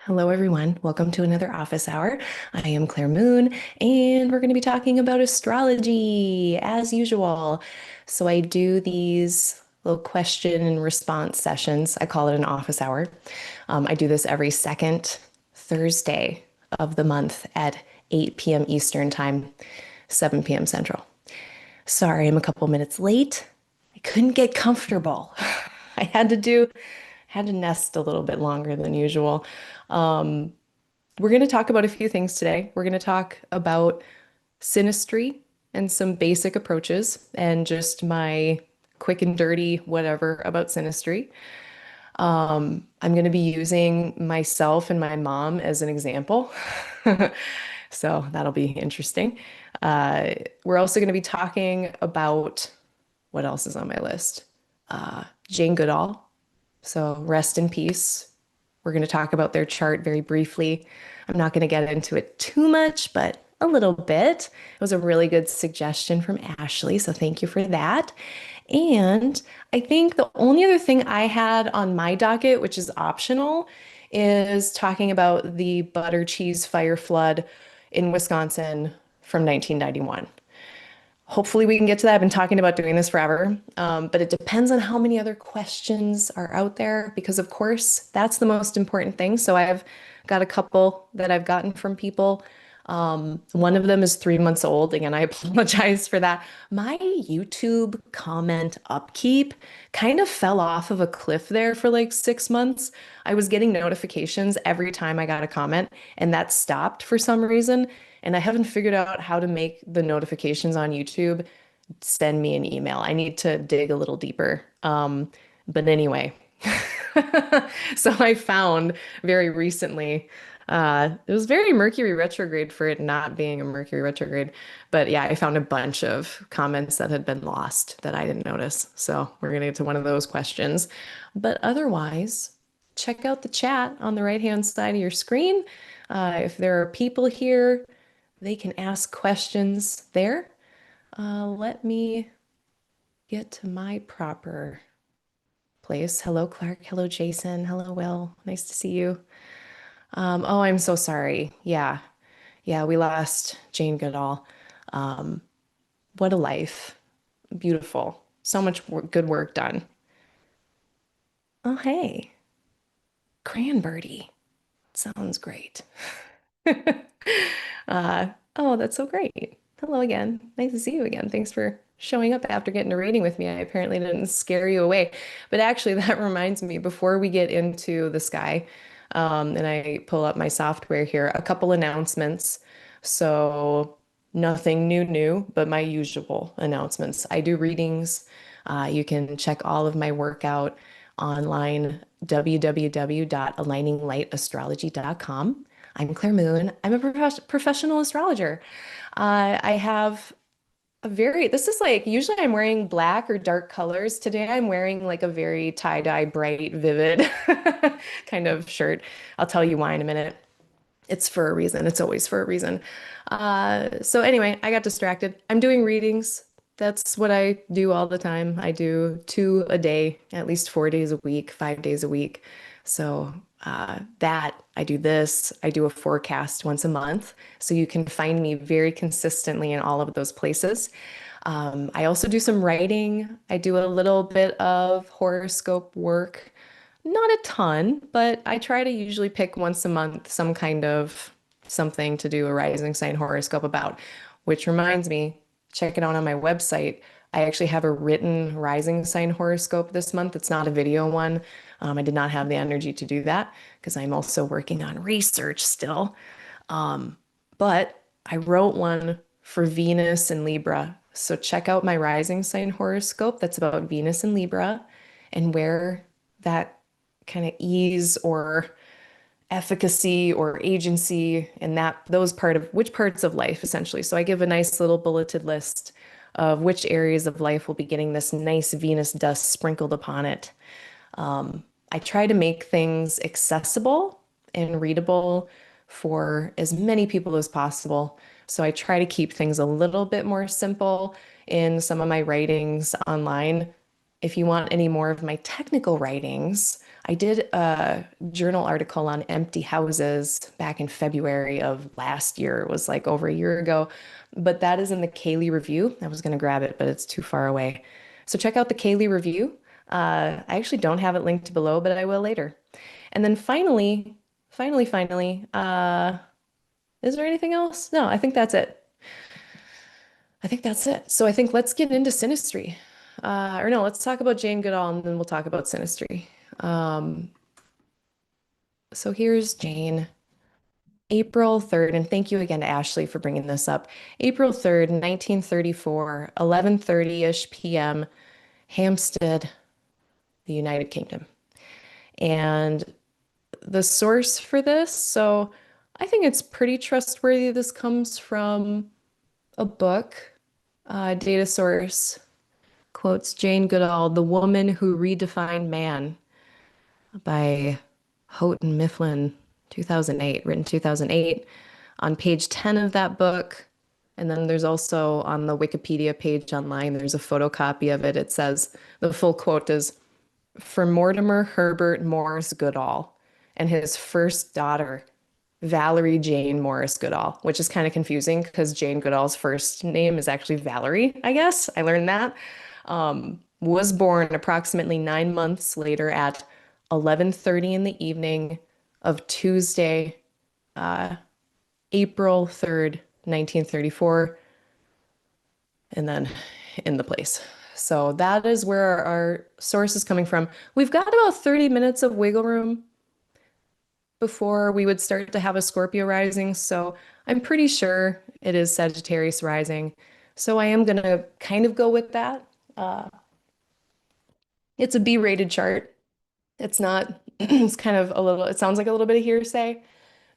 Hello, everyone. Welcome to another office hour. I am Claire Moon, and we're going to be talking about astrology as usual. So, I do these little question and response sessions. I call it an office hour. I do this every second Thursday of the month at 8 p.m. Eastern Time, 7 p.m. Central. Sorry, I'm a couple minutes late. I couldn't get comfortable. I had to nest a little bit longer than usual. Um, we're going to talk about a few things today. We're going to talk about synastry and some basic approaches and just my quick and dirty whatever about synastry. I'm going to be using myself and my mom as an example. So that'll be interesting. We're also going to be talking about what else is on my list? Jane Goodall. So rest in peace. We're going to talk about their chart very briefly. I'm not going to get into it too much, but a little bit. It was a really good suggestion from Ashley, so thank you for that. And I think the only other thing I had on my docket, which is optional, is talking about the butter cheese fire flood in Wisconsin from 1991. Hopefully we can get to that. I've been talking about doing this forever, but it depends on how many other questions are out there because, of course, that's the most important thing. So I've got a couple that I've gotten from people. One of them is 3 months old. Again, I apologize for that. My YouTube comment upkeep kind of fell off of a cliff there for like 6 months. I was getting notifications every time I got a comment, and that stopped for some reason. And I haven't figured out how to make the notifications on YouTube send me an email. I need to dig a little deeper. But anyway, so I found very recently, it was very Mercury retrograde for it not being a Mercury retrograde. But yeah, I found a bunch of comments that had been lost that I didn't notice. So we're going to get to one of those questions. But otherwise, check out the chat on the right-hand side of your screen. If there are people here, they can ask questions there. Let me get to my proper place. Hello, Clark. Hello, Jason. Hello, Will. Nice to see you. Oh, I'm so sorry. Yeah. Yeah, we lost Jane Goodall. Um, what a life. Beautiful. So much good work done. Oh, hey, Cranberry. Sounds great. Oh, that's so great. Hello again. Nice to see you again. Thanks for showing up after getting a reading with me. I apparently didn't scare you away. But actually, that reminds me, before we get into the sky, and I pull up my software here, a couple announcements. So nothing new, but my usual announcements. I do readings. You can check all of my work out online, www.aligninglightastrology.com. I'm Claire Moon. I'm a professional astrologer. I have this is like, usually I'm wearing black or dark colors. Today I'm wearing like a very tie-dye, bright, vivid kind of shirt. I'll tell you why in a minute. It's for a reason. It's always for a reason. So anyway, I got distracted. I'm doing readings. That's what I do all the time. I do two a day, at least 4 days a week, 5 days a week. So that I do this. I do a forecast once a month. So you can find me very consistently in all of those places. I also do some writing. I do a little bit of horoscope work. Not a ton, but I try to usually pick once a month some kind of something to do a rising sign horoscope about, which reminds me, check it out on my website. I actually have a written rising sign horoscope this month. It's not a video one. I did not have the energy to do that because I'm also working on research still. But I wrote one for Venus and Libra. So check out my rising sign horoscope that's about Venus and Libra and where that kind of ease or efficacy or agency and that those part of which parts of life essentially. So I give a nice little bulleted list of which areas of life will be getting this nice Venus dust sprinkled upon it. I try to make things accessible and readable for as many people as possible. So I try to keep things a little bit more simple in some of my writings online. if you want any more of my technical writings, I did a journal article on empty houses back in February of last year. It was like over a year ago, but that is in the Kaylee review. I was going to grab it, but it's too far away. So check out the Kaylee review. I actually don't have it linked below, but I will later. And then finally, is there anything else? No, I think that's it. I think that's it. So I think let's get into Synastry. Or no, let's talk about Jane Goodall and then we'll talk about Synastry. Um, so here's Jane, April 3rd, and thank you again to Ashley for bringing this up. April 3rd, 1934, 11:30-ish p.m., Hampstead, the United Kingdom. And the source for this, so I think it's pretty trustworthy. This comes from a book, data source quotes Jane Goodall, The Woman Who Redefined Man by Houghton Mifflin, 2008, written 2008. On page 10 of that book, and then there's also on the Wikipedia page online, there's a photocopy of it. It says, the full quote is, for Mortimer Herbert Morris Goodall and his first daughter, Valerie Jane Morris Goodall, which is kind of confusing because Jane Goodall's first name is actually Valerie, I guess. I learned that. Was born approximately 9 months later at 11:30 in the evening of Tuesday, April 3rd, 1934, and then in the place. So that is where our source is coming from. We've got about 30 minutes of wiggle room before we would start to have a Scorpio rising. So I'm pretty sure it is Sagittarius rising. So I am going to kind of go with that. It's a B-rated chart. It's not, it's kind of a little, it sounds like a little bit of hearsay,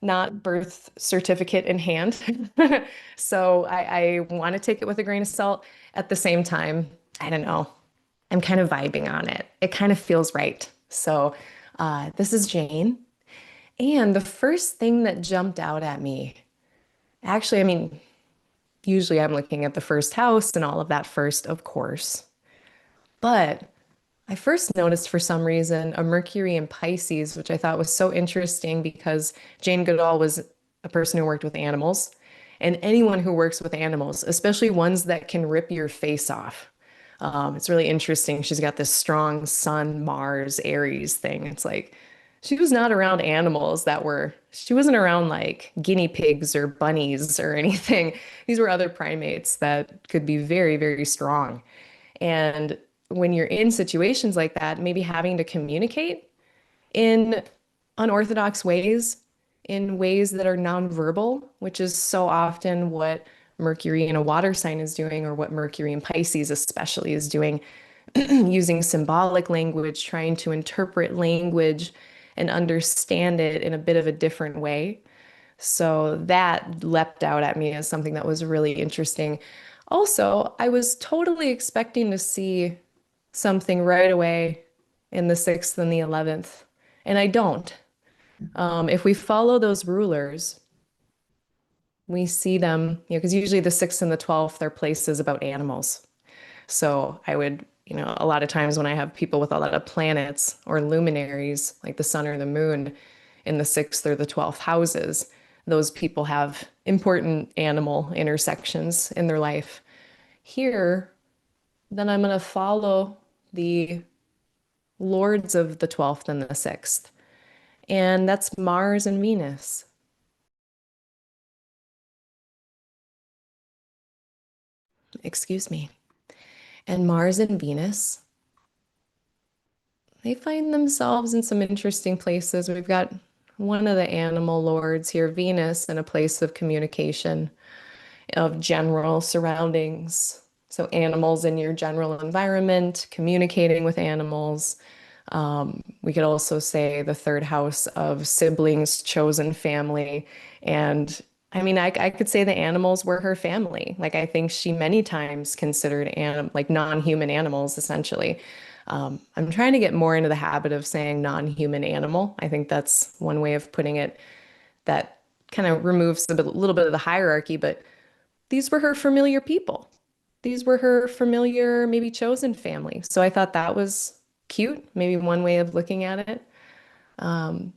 not birth certificate in hand. So I want to take it with a grain of salt. At the same time, I don't know. I'm kind of vibing on it. It kind of feels right. So this is Jane. And the first thing that jumped out at me, actually, I mean, usually I'm looking at the first house and all of that first, of course. But I first noticed for some reason a Mercury in Pisces, which I thought was so interesting because Jane Goodall was a person who worked with animals. And anyone who works with animals, especially ones that can rip your face off, it's really interesting. She's got this strong Sun, Mars, Aries thing. It's like she was not around animals that were, she wasn't around like guinea pigs or bunnies or anything. These were other primates that could be very, very strong. And when you're in situations like that, maybe having to communicate in unorthodox ways, in ways that are nonverbal, which is so often what Mercury in a water sign is doing, or what Mercury in Pisces especially is doing, using symbolic language, trying to interpret language and understand it in a bit of a different way. So that leapt out at me as something that was really interesting. Also, I was totally expecting to see something right away in the 6th and the 11th, and I don't. If we follow those rulers, we see them, because usually the 6th and the 12th are places about animals. So I would, a lot of times when I have people with a lot of planets or luminaries, like the sun or the moon, in the 6th or the 12th houses, those people have important animal intersections in their life. Here, then I'm going to follow the lords of the 12th and the 6th, and that's Mars and Venus. Excuse me. And Mars and Venus, they find themselves in some interesting places. We've got one of the animal lords here, Venus, in a place of communication, of general surroundings. So animals in your general environment, communicating with animals. We could also say the third house of siblings, chosen family. And I mean, I could say the animals were her family. Like, I think she many times considered like non-human animals, essentially. I'm trying to get more into the habit of saying non-human animal. I think that's one way of putting it that kind of removes a little bit of the hierarchy, but these were her familiar people. these were her familiar, maybe chosen family. So I thought that was cute, maybe one way of looking at it. Um,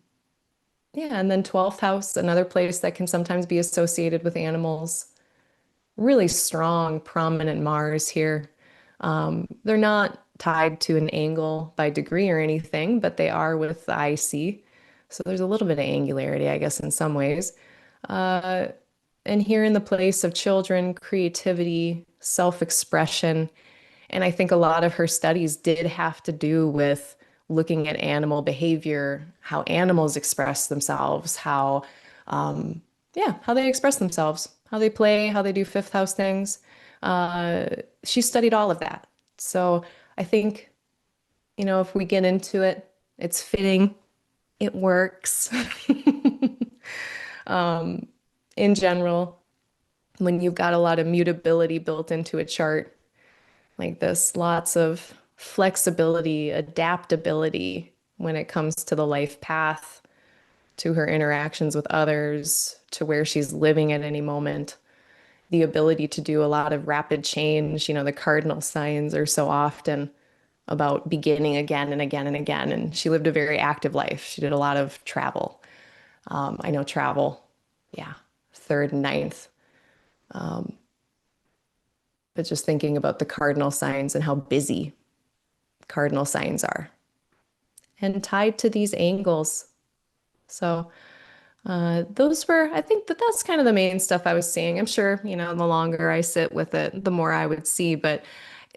yeah, and then 12th house, another place that can sometimes be associated with animals. Really strong, prominent Mars here. They're not tied to an angle by degree or anything, but they are with the IC. So there's a little bit of angularity, I guess, in some ways. Uh, and here in the place of children, creativity, self-expression, and I think a lot of her studies did have to do with looking at animal behavior, how animals express themselves, how they express themselves, how they play, how they do fifth house things. Uh, she studied all of that. So I think, if we get into it, it's fitting, it works. In general, when you've got a lot of mutability built into a chart, like this, lots of flexibility, adaptability when it comes to the life path, to her interactions with others, to where she's living at any moment, the ability to do a lot of rapid change. The cardinal signs are so often about beginning again and again and again. And she lived a very active life. She did a lot of travel. I know travel, yeah, third and ninth. But just thinking about the cardinal signs and how busy cardinal signs are and tied to these angles. So those were, I think that's kind of the main stuff I was seeing. I'm sure, the longer I sit with it, the more I would see. But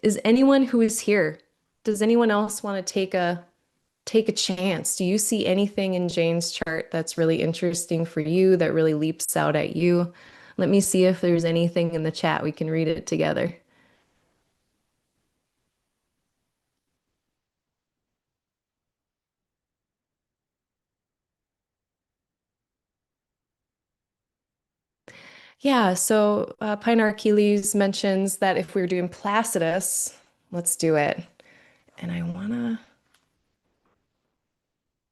is anyone who is here, does anyone else want to take a chance? Do you see anything in Jane's chart that's really interesting for you, that really leaps out at you? Let me see if there's anything in the chat. We can read it together. Yeah, so Pinar Achilles mentions that if we're doing Placidus, let's do it. And I wanna,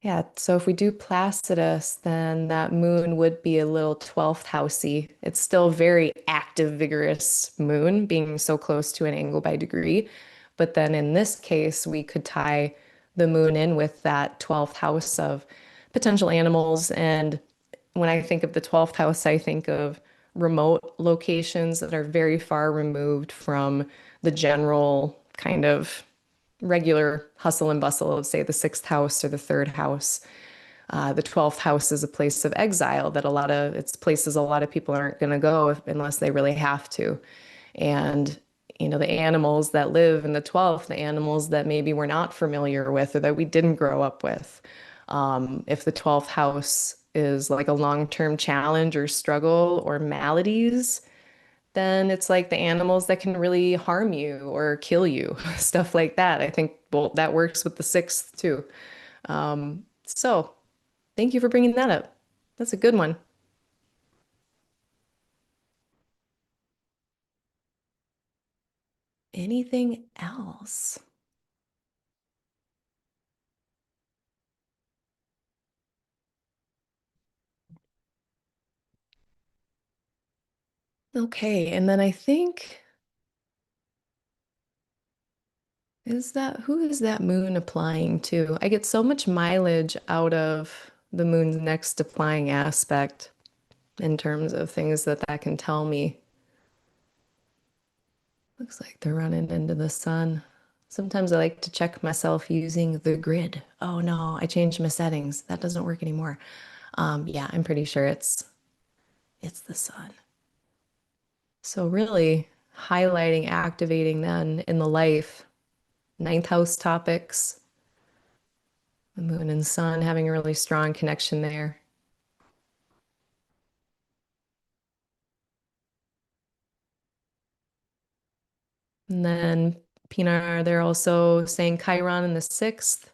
yeah, so if we do Placidus, then that moon would be a little 12th housey. It's still very active, vigorous moon, being so close to an angle by degree. But then in this case, we could tie the moon in with that 12th house of potential animals. And when I think of the 12th house, I think of remote locations that are very far removed from the general kind of regular hustle and bustle of, say, the sixth house or the third house. The 12th house is a place of exile that it's places a lot of people aren't going to go unless they really have to. And, the animals that live in the 12th, the animals that maybe we're not familiar with or that we didn't grow up with. If the 12th house is like a long-term challenge or struggle or maladies, then it's like the animals that can really harm you or kill you, stuff like that. I think, well, that works with the sixth too. So thank you for bringing that up. That's a good one. Anything else? Okay, and then I think, who is that moon applying to? I get so much mileage out of the moon's next applying aspect in terms of things that can tell me. Looks like they're running into the sun. Sometimes I like to check myself using the grid. Oh no, I changed my settings. That doesn't work anymore. Yeah, I'm pretty sure it's the sun. So really highlighting, activating then in the life, ninth house topics, the moon and sun having a really strong connection there. And then Pinar, they're also saying Chiron in the sixth.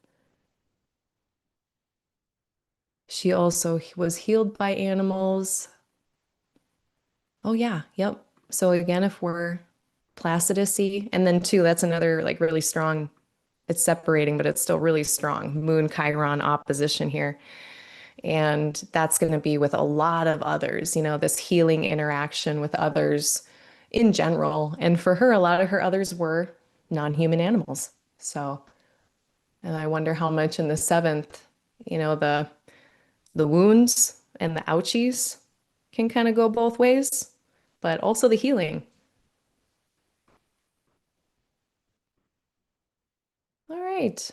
She also was healed by animals. Oh yeah, yep. So again, if we're placidity, and then two, that's another like really strong, it's separating, but it's still really strong. Moon Chiron opposition here. And that's going to be with a lot of others, this healing interaction with others in general. And for her, a lot of her others were non-human animals. So, and I wonder how much in the seventh, the wounds and the ouchies can kind of go both ways, but also the healing. All right.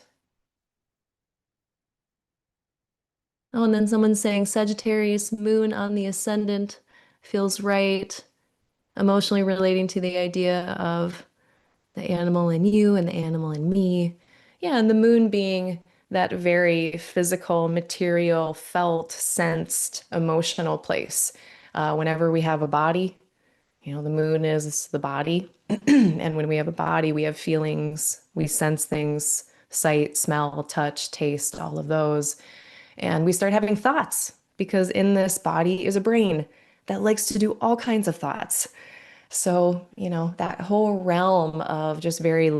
Oh, and then someone's saying Sagittarius moon on the ascendant feels right, emotionally relating to the idea of the animal in you and the animal in me. Yeah, and the moon being that very physical, material, felt, sensed, emotional place. Whenever we have a body, the moon is the body. And when we have a body, we have feelings, we sense things, sight, smell, touch, taste, all of those. And we start having thoughts because in this body is a brain that likes to do all kinds of thoughts. So, that whole realm of just very,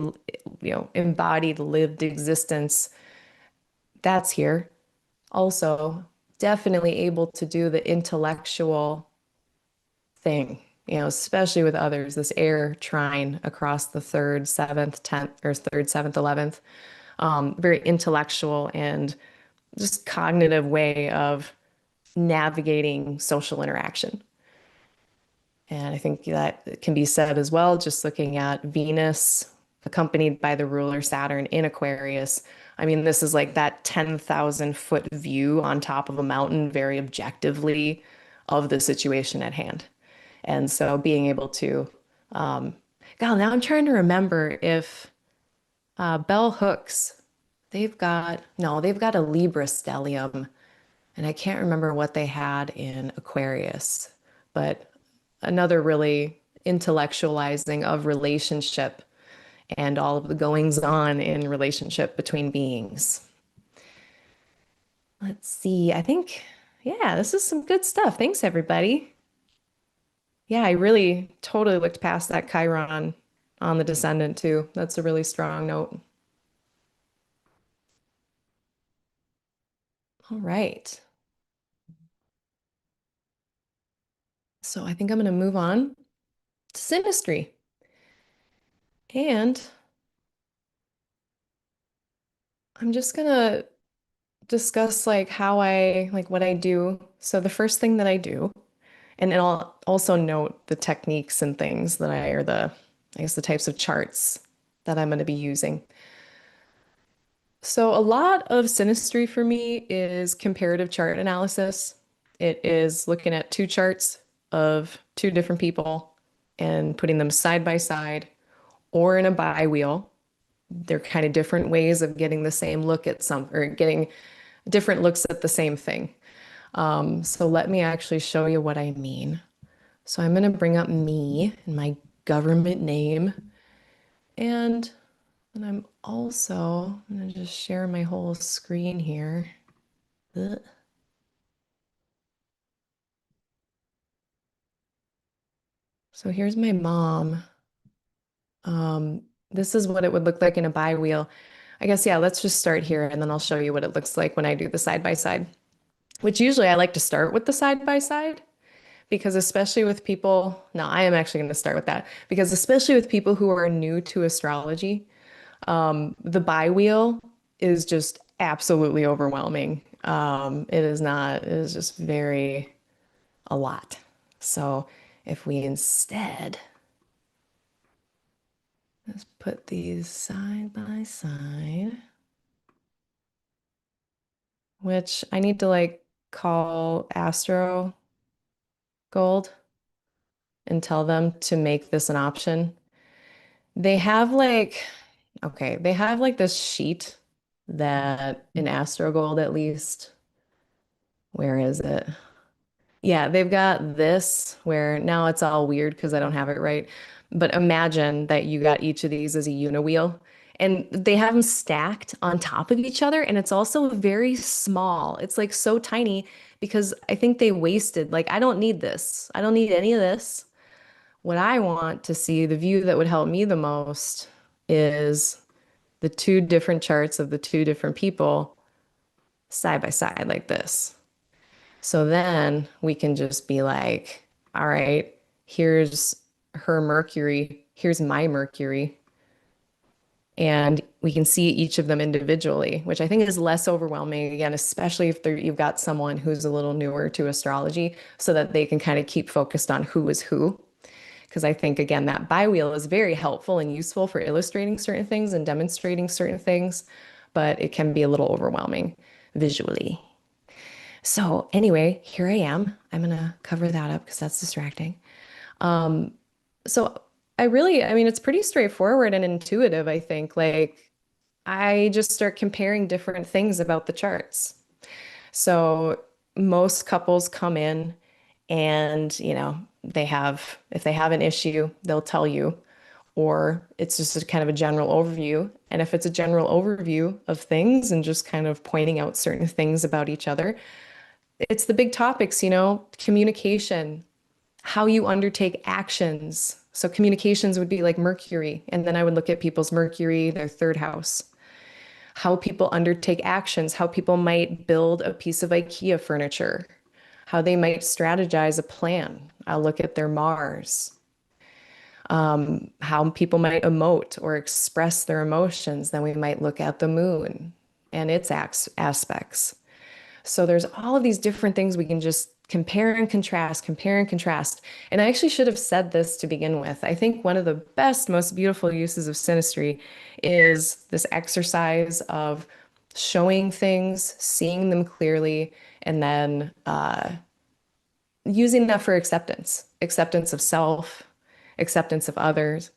embodied lived existence, that's here. Also, definitely able to do the intellectual thing, especially with others, this air trine across the third, seventh, 10th, or third, seventh, 11th, very intellectual and just cognitive way of navigating social interaction. And I think that can be said as well, just looking at Venus accompanied by the ruler Saturn in Aquarius. I mean, this is like that 10,000-foot view on top of a mountain, very objectively, of the situation at hand. And so being able to, God, now I'm trying to remember if Bell Hooks, they've got a Libra stellium, and I can't remember what they had in Aquarius, but another really intellectualizing of relationship and all of the goings on in relationship between beings. Let's see. I think, yeah, this is some good stuff. Thanks, everybody. Yeah, I really totally looked past that Chiron on the descendant too. That's a really strong note. All right. So I think I'm going to move on to synastry. And I'm just going to discuss like how like what I do. So the first thing that I do, and then I'll also note the techniques and things that I guess the types of charts that I'm going to be using. So a lot of synastry for me is comparative chart analysis. It is looking at two charts of two different people and putting them side by side or in a bi-wheel. They're kind of different ways of getting the same look at or getting different looks at the same thing. So let me actually show you what I mean. So I'm going to bring up me and my government name. And I'm also going to just share my whole screen here. Ugh. So here's my mom. This is what it would look like in a bi-wheel. I guess, yeah, let's just start here and then I'll show you what it looks like when I do the side by side, which usually I like to start with the side by side because especially with people, no, I am actually going to start with that because especially with people who are new to astrology, the bi-wheel is just absolutely overwhelming. It is not, it is just a lot. So if we instead let's put these side by side, which I need to like call Astro Gold and tell them to make this an option. They have like, okay, they have like this sheet that in Astro Gold at least, where is it? Yeah, they've got this where now it's all weird because I don't have it right. But imagine that you got each of these as a uniwheel and they have them stacked on top of each other. And it's also very small. It's like so tiny because I think they wasted, like, I don't need this. I don't need any of this. What I want to see, the view that would help me the most is the two different charts of the two different people side by side like this. So then we can just be like, all right, here's her Mercury, here's my Mercury. And we can see each of them individually, which I think is less overwhelming, again, especially if you've got someone who's a little newer to astrology, so that they can kind of keep focused on who is who. Because I think, again, that bi-wheel is very helpful and useful for illustrating certain things and demonstrating certain things, but it can be a little overwhelming visually. So, anyway, here I am. I'm going to cover that up because that's distracting. So, I mean, it's pretty straightforward and intuitive, I think. Like, I just start comparing different things about the charts. So most couples come in and, if they have an issue, they'll tell you, or it's just a kind of a general overview. And if it's a general overview of things and just kind of pointing out certain things about each other, it's the big topics, communication, how you undertake actions. So communications would be like Mercury, and then I would look at people's Mercury, their third house, how people undertake actions, how people might build a piece of IKEA furniture, how they might strategize a plan. I'll look at their Mars, how people might emote or express their emotions. Then we might look at the moon and its aspects. So there's all of these different things we can just compare and contrast, compare and contrast. And I actually should have said this to begin with. I think one of the best, most beautiful uses of synastry is this exercise of showing things, seeing them clearly, and then using that for acceptance, acceptance of self, acceptance of others.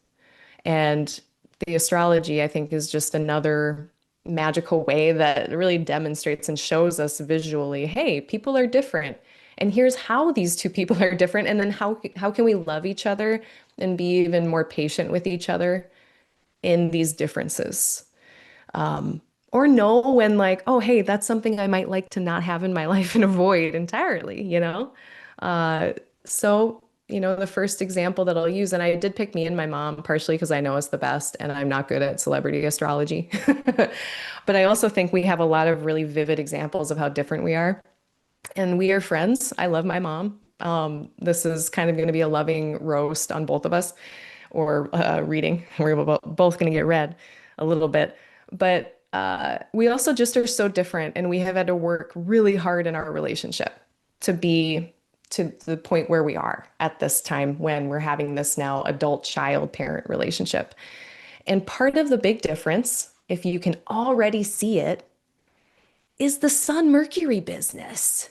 And the astrology, I think, is just another magical way that really demonstrates and shows us visually, hey, people are different. And here's how these two people are different. And then how can we love each other and be even more patient with each other in these differences? Or know when, like, oh, hey, that's something I might like to not have in my life and avoid entirely. Uh, the first example that I'll use, and I did pick me and my mom partially because I know it's the best and I'm not good at celebrity astrology. But I also think we have a lot of really vivid examples of how different we are. And we are friends. I love my mom. This is kind of going to be a loving roast on both of us, or reading. We're both going to get read a little bit. But we also just are so different, and we have had to work really hard in our relationship to be to the point where we are at this time when we're having this now adult child parent relationship. And part of the big difference, if you can already see it, is the Sun Mercury business.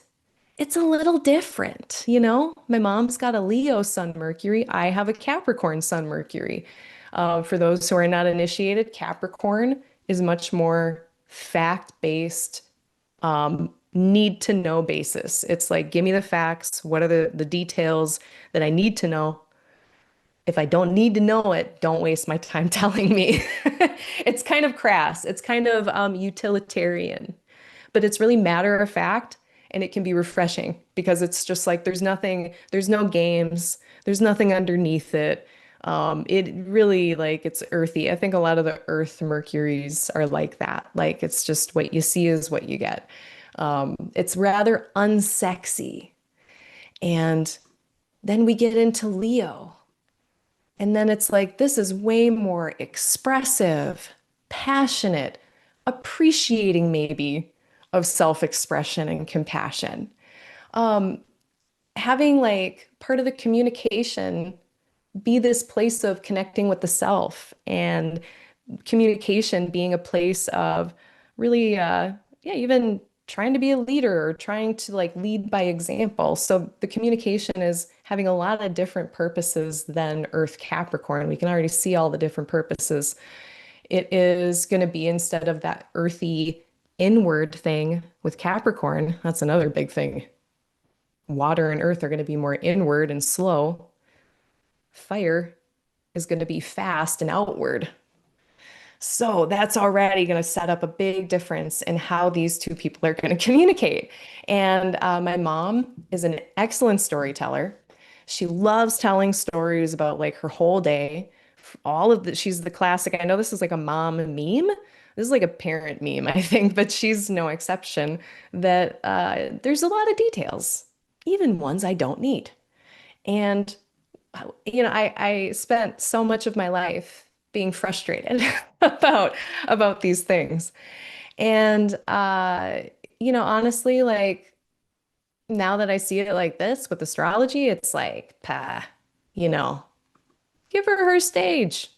It's a little different. My mom's got a Leo Sun Mercury. I have a Capricorn Sun Mercury. For those who are not initiated, Capricorn is much more fact-based, need to know basis. It's like, give me the facts. What are the details that I need to know? If I don't need to know it, don't waste my time telling me. It's kind of crass. It's kind of utilitarian, but it's really matter of fact, and it can be refreshing because it's just like there's no games, there's nothing underneath it. It really, like, it's earthy. I think a lot of the Earth Mercuries are like that. Like, it's just what you see is what you get. It's rather unsexy. And then we get into Leo. And then it's like, this is way more expressive, passionate, appreciating maybe of self-expression and compassion. Having, like, part of the communication be this place of connecting with the self, and communication being a place of really, yeah, even trying to be a leader or trying to, like, lead by example. So the communication is having a lot of different purposes than Earth Capricorn. We can already see all the different purposes. It is going to be, instead of that earthy inward thing with Capricorn, that's another big thing. Water and earth are going to be more inward and slow. Fire is going to be fast and outward. So that's already going to set up a big difference in how these two people are going to communicate. And my mom is an excellent storyteller. She loves telling stories about, like, her whole day. She's the classic. I know this is like a mom meme. This is like a parent meme, I think, but she's no exception. That there's a lot of details, even ones I don't need. And I spent so much of my life being frustrated about these things. And honestly, like now that I see it like this with astrology, it's like, pah, you know, give her stage.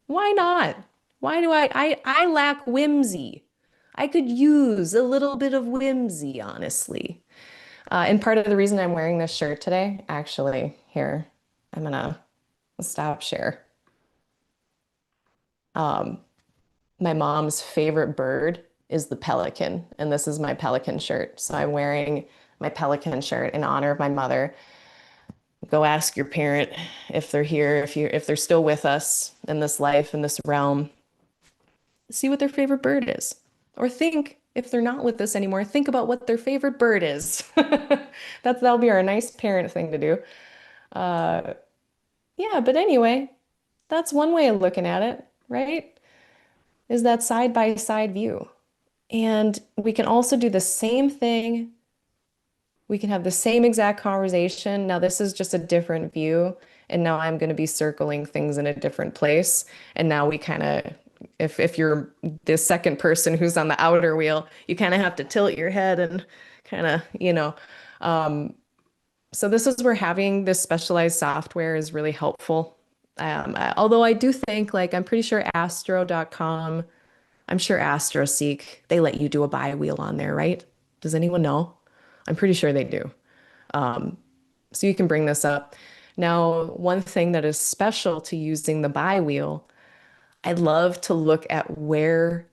Why not? Why do I lack whimsy. I could use a little bit of whimsy, honestly. And part of the reason I'm wearing this shirt today, actually, here, I'm gonna stop share. Um, my mom's favorite bird is the pelican, and this is my pelican shirt. So I'm wearing my pelican shirt in honor of my mother. Go ask your parent if they're here, if they're still with us in this life, in this realm, see what their favorite bird is. Or think, if they're not with us anymore, think about what their favorite bird is. That'll be our nice parent thing to do. Uh, yeah, but anyway, that's one way of looking at it, right? Is that side by side view. And we can also do the same thing. We can have the same exact conversation. Now, this is just a different view. And now I'm going to be circling things in a different place. And now we kind of, if you're the second person who's on the outer wheel, you kind of have to tilt your head and kind of, Um, so this is where having this specialized software is really helpful. Although I do think, like, I'm pretty sure astro.com, I'm sure AstroSeek, they let you do a buy wheel on there, right? Does anyone know? I'm pretty sure they do. So you can bring this up. Now, one thing that is special to using the buy wheel, I love to look at where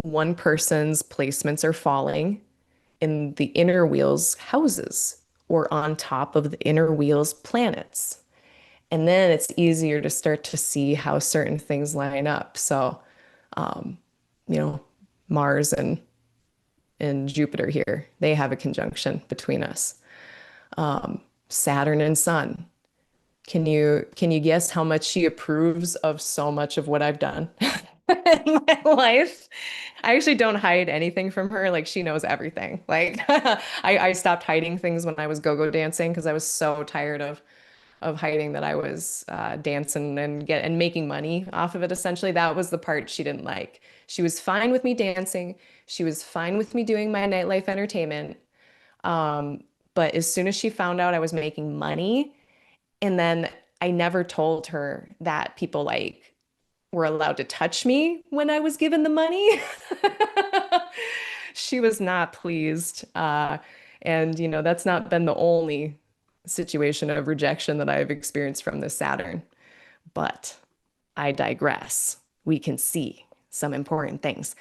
one person's placements are falling in the inner wheel's houses or on top of the inner wheel's planets. And then it's easier to start to see how certain things line up. So, you know, Mars and Jupiter here, they have a conjunction between us. Saturn and Sun. Can you guess how much she approves of so much of what I've done in my life? I actually don't hide anything from her. Like she knows everything. Like I stopped hiding things when I was go-go dancing because I was so tired of hiding that I was dancing and making money off of it. Essentially, that was the part she didn't like. She was fine with me dancing. She was fine with me doing my nightlife entertainment. But as soon as she found out I was making money, and then I never told her that people like were allowed to touch me when I was given the money. She was not pleased. And, that's not been the only situation of rejection that I've experienced from this Saturn. But I digress. We can see some important things.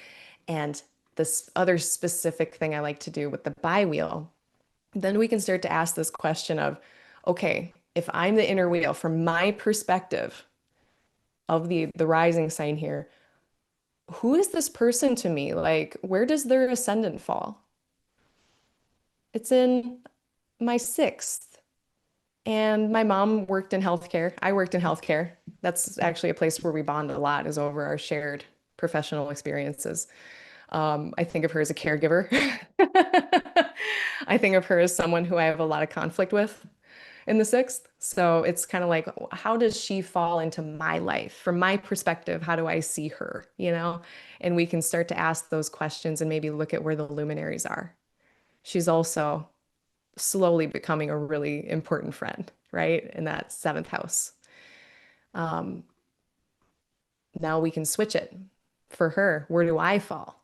And this other specific thing I like to do with the bi-wheel, then we can start to ask this question of, okay, if I'm the inner wheel, from my perspective of the rising sign here, who is this person to me? Like, where does their ascendant fall? It's in my sixth. And my mom worked in healthcare. I worked in healthcare. That's actually a place where we bond a lot, is over our shared professional experiences. I think of her as a caregiver. I think of her as someone who I have a lot of conflict with in the sixth. So it's kind of like, how does she fall into my life? From my perspective, how do I see her? And we can start to ask those questions and maybe look at where the luminaries are. She's also slowly becoming a really important friend, right? In that seventh house. Um, Now we can switch it for her. Where do I fall?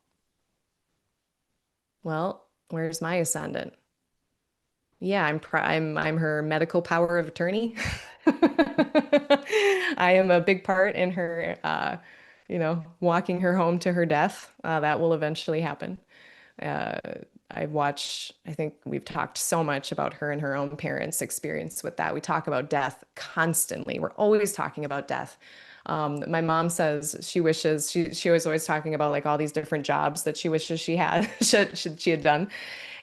Well, where's my ascendant? Yeah, I'm her medical power of attorney. I am a big part in her, walking her home to her death. That will eventually happen. Uh, I think we've talked so much about her and her own parents' experience with that. We talk about death constantly. We're always talking about death. My mom says she wishes she was always talking about like all these different jobs that she wishes she had she had done.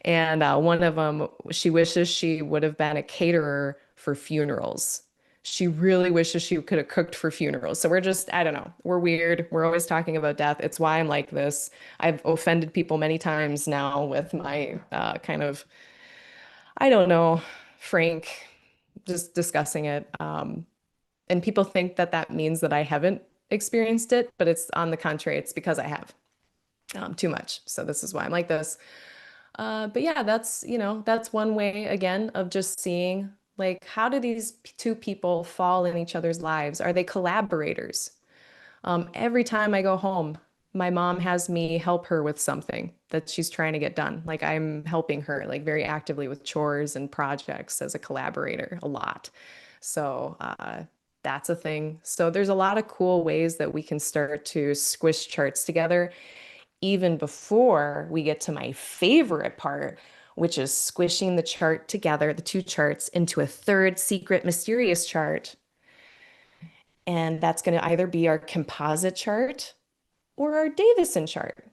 And one of them, she wishes she would have been a caterer for funerals. She really wishes she could have cooked for funerals. So we're just, I don't know, we're weird. We're always talking about death. It's why I'm like this. I've offended people many times now with my kind of, I don't know, frank just discussing it. And people think that that means that I haven't experienced it, but it's on the contrary. It's because I have too much. So this is why I'm like this. But yeah, that's, that's one way again of just seeing like how do these two people fall in each other's lives? Are they collaborators? Every time I go home, my mom has me help her with something that she's trying to get done. Like I'm helping her like very actively with chores and projects as a collaborator a lot. So that's a thing. So there's a lot of cool ways that we can start to squish charts together even before we get to my favorite part, which is squishing the chart together, the two charts, into a third secret mysterious chart. And that's going to either be our composite chart or our Davison chart.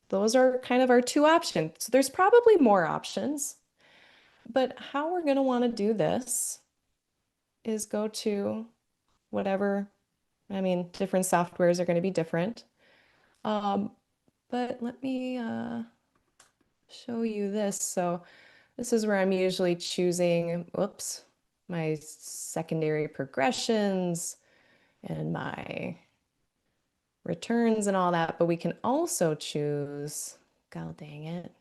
Those are kind of our two options. So there's probably more options, but how we're going to want to do this is go to whatever, I mean, different softwares are going to be different. Um, but let me show you this. So this is where I'm usually choosing, whoops, my secondary progressions and my returns and all that, but we can also choose, god dang it,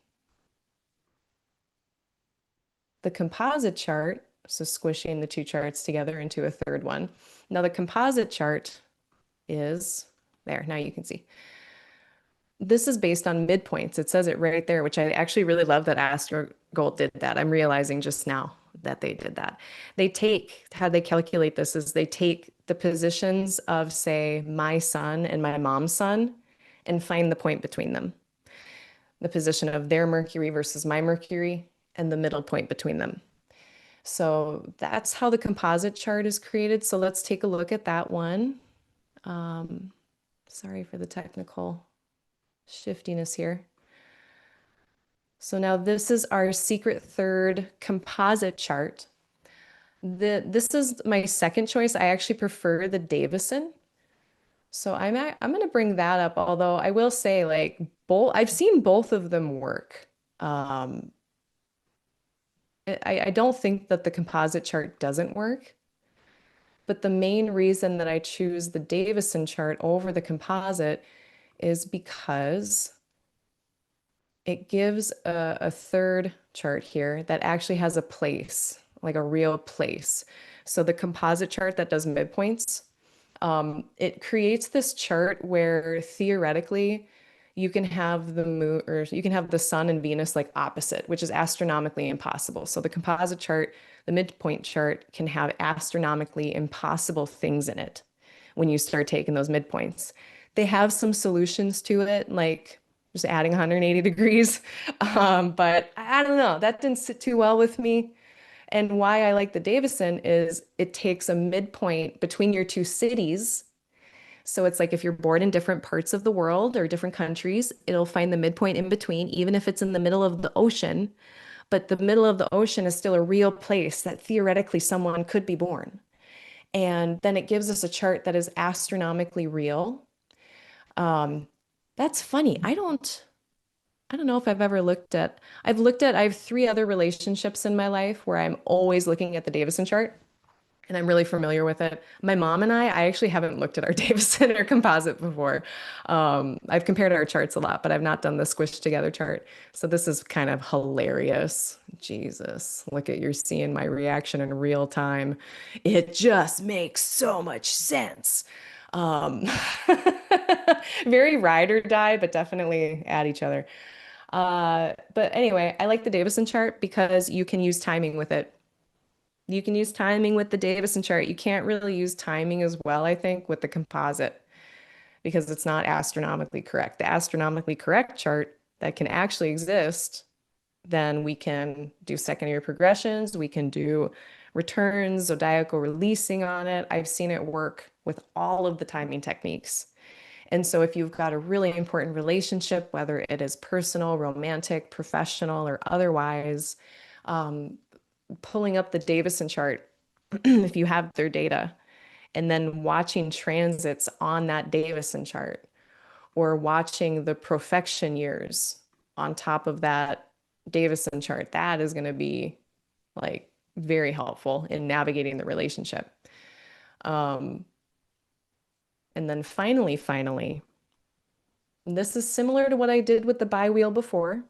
the composite chart, so squishing the two charts together into a third one. Now the composite chart is there. Now you can see. This is based on midpoints. It says it right there, which I actually really love that Astrogold did that. I'm realizing just now that they did that. They take, how they calculate this is they take the positions of, say, my sun and my mom's sun and find the point between them. The position of their Mercury versus my Mercury and the middle point between them. So that's how the composite chart is created. So let's take a look at that one. Sorry for the technical shiftiness here. So now this is our secret third composite chart. This is my second choice. I actually prefer the Davison. So I'm going to bring that up, although I will say like I've seen both of them work. I don't think that the composite chart doesn't work, but the main reason that I choose the Davison chart over the composite is because it gives a third chart here that actually has a place, like a real place. So the composite chart that does midpoints, it creates this chart where theoretically you can have the moon or you can have the sun and Venus like opposite, which is astronomically impossible. So the composite chart, the midpoint chart can have astronomically impossible things in it when you start taking those midpoints. They have some solutions to it, like just adding 180 degrees. But I don't know, that didn't sit too well with me. And why I like the Davison is it takes a midpoint between your two cities. So it's like if you're born in different parts of the world or different countries, it'll find the midpoint in between, even if it's in the middle of the ocean. But the middle of the ocean is still a real place that theoretically someone could be born. And then it gives us a chart that is astronomically real. That's funny. I don't know if I've ever I have three other relationships in my life where I'm always looking at the Davison chart and I'm really familiar with it. My mom and I actually haven't looked at our Davison or composite before. I've compared our charts a lot, but I've not done the squish together chart. So this is kind of hilarious. Jesus, look at you're seeing my reaction in real time. It just makes so much sense. Um, very ride or die, but definitely at each other. But anyway, I like the Davison chart because you can use timing with it. You can use timing with the Davison chart. You can't really use timing as well, I think, with the composite because it's not astronomically correct. The astronomically correct chart that can actually exist, then we can do secondary progressions, we can do returns, zodiacal releasing on it. I've seen it work with all of the timing techniques. And so if you've got a really important relationship, whether it is personal, romantic, professional, or otherwise, pulling up the Davison chart, if you have their data, and then watching transits on that Davison chart, or watching the profection years on top of that Davison chart, that is going to be like very helpful in navigating the relationship. Um, and then finally, this is similar to what I did with the bi-wheel before,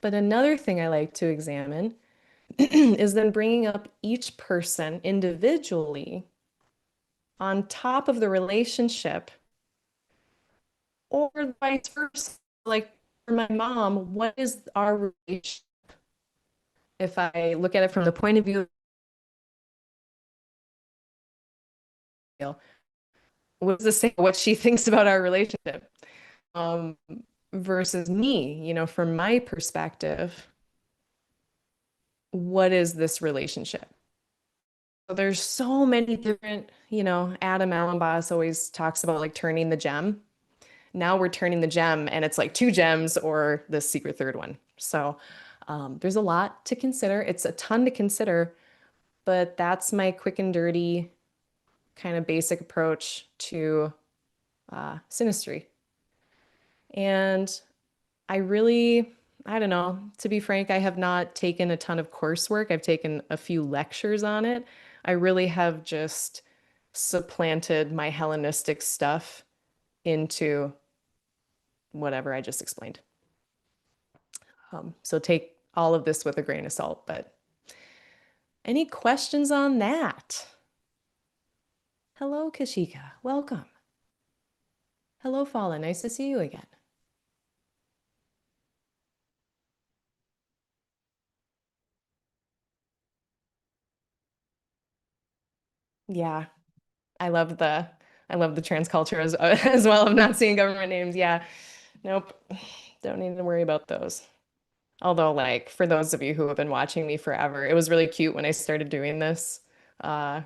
but another thing I like to examine is then bringing up each person individually on top of the relationship or vice versa. Like for my mom, what is our relationship? If I look at it from the point of view of what does this say what she thinks about our relationship? Um, versus me, from my perspective, what is this relationship? So there's so many different, Adam Allenboss always talks about like turning the gem. Now we're turning the gem and it's like two gems or the secret third one. So there's a lot to consider. It's a ton to consider, but that's my quick and dirty kind of basic approach to synastry. And I don't know, to be frank, I have not taken a ton of coursework. I've taken a few lectures on it. I really have just supplanted my Hellenistic stuff into whatever I just explained. So take all of this with a grain of salt, but any questions on that? Hello, Kashika. Welcome. Hello, Fallen. Nice to see you again. Yeah, I love the I love the trans culture as as well of not seeing government names. Yeah. Nope. Don't need to worry about those. Although, like, for those of you who have been watching me forever, it was really cute when I started doing this. Uh,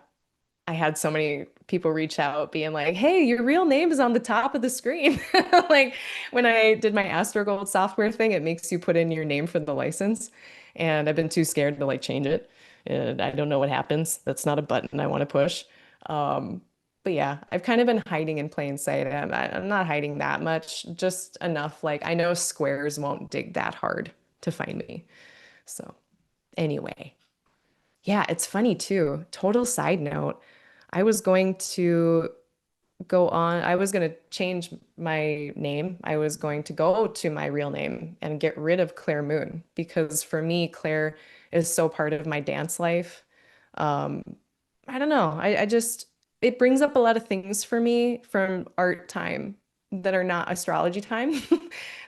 I had so many people reach out being like, "Hey, your real name is on the top of the screen." Like when I did my AstroGold software thing, it makes you put in your name for the license, and I've been too scared to like change it. And I don't know what happens. That's not a button I want to push. Um, but yeah, I've kind of been hiding in plain sight. I'm not hiding that much, just enough. Like I know squares won't dig that hard to find me. So anyway. Yeah, it's funny too. Total side note. I was going to I was going to change my name. I was going to go to my real name and get rid of Claire Moon because for me, Claire is so part of my dance life. Um, I don't know. I just, it brings up a lot of things for me from art time that are not astrology time.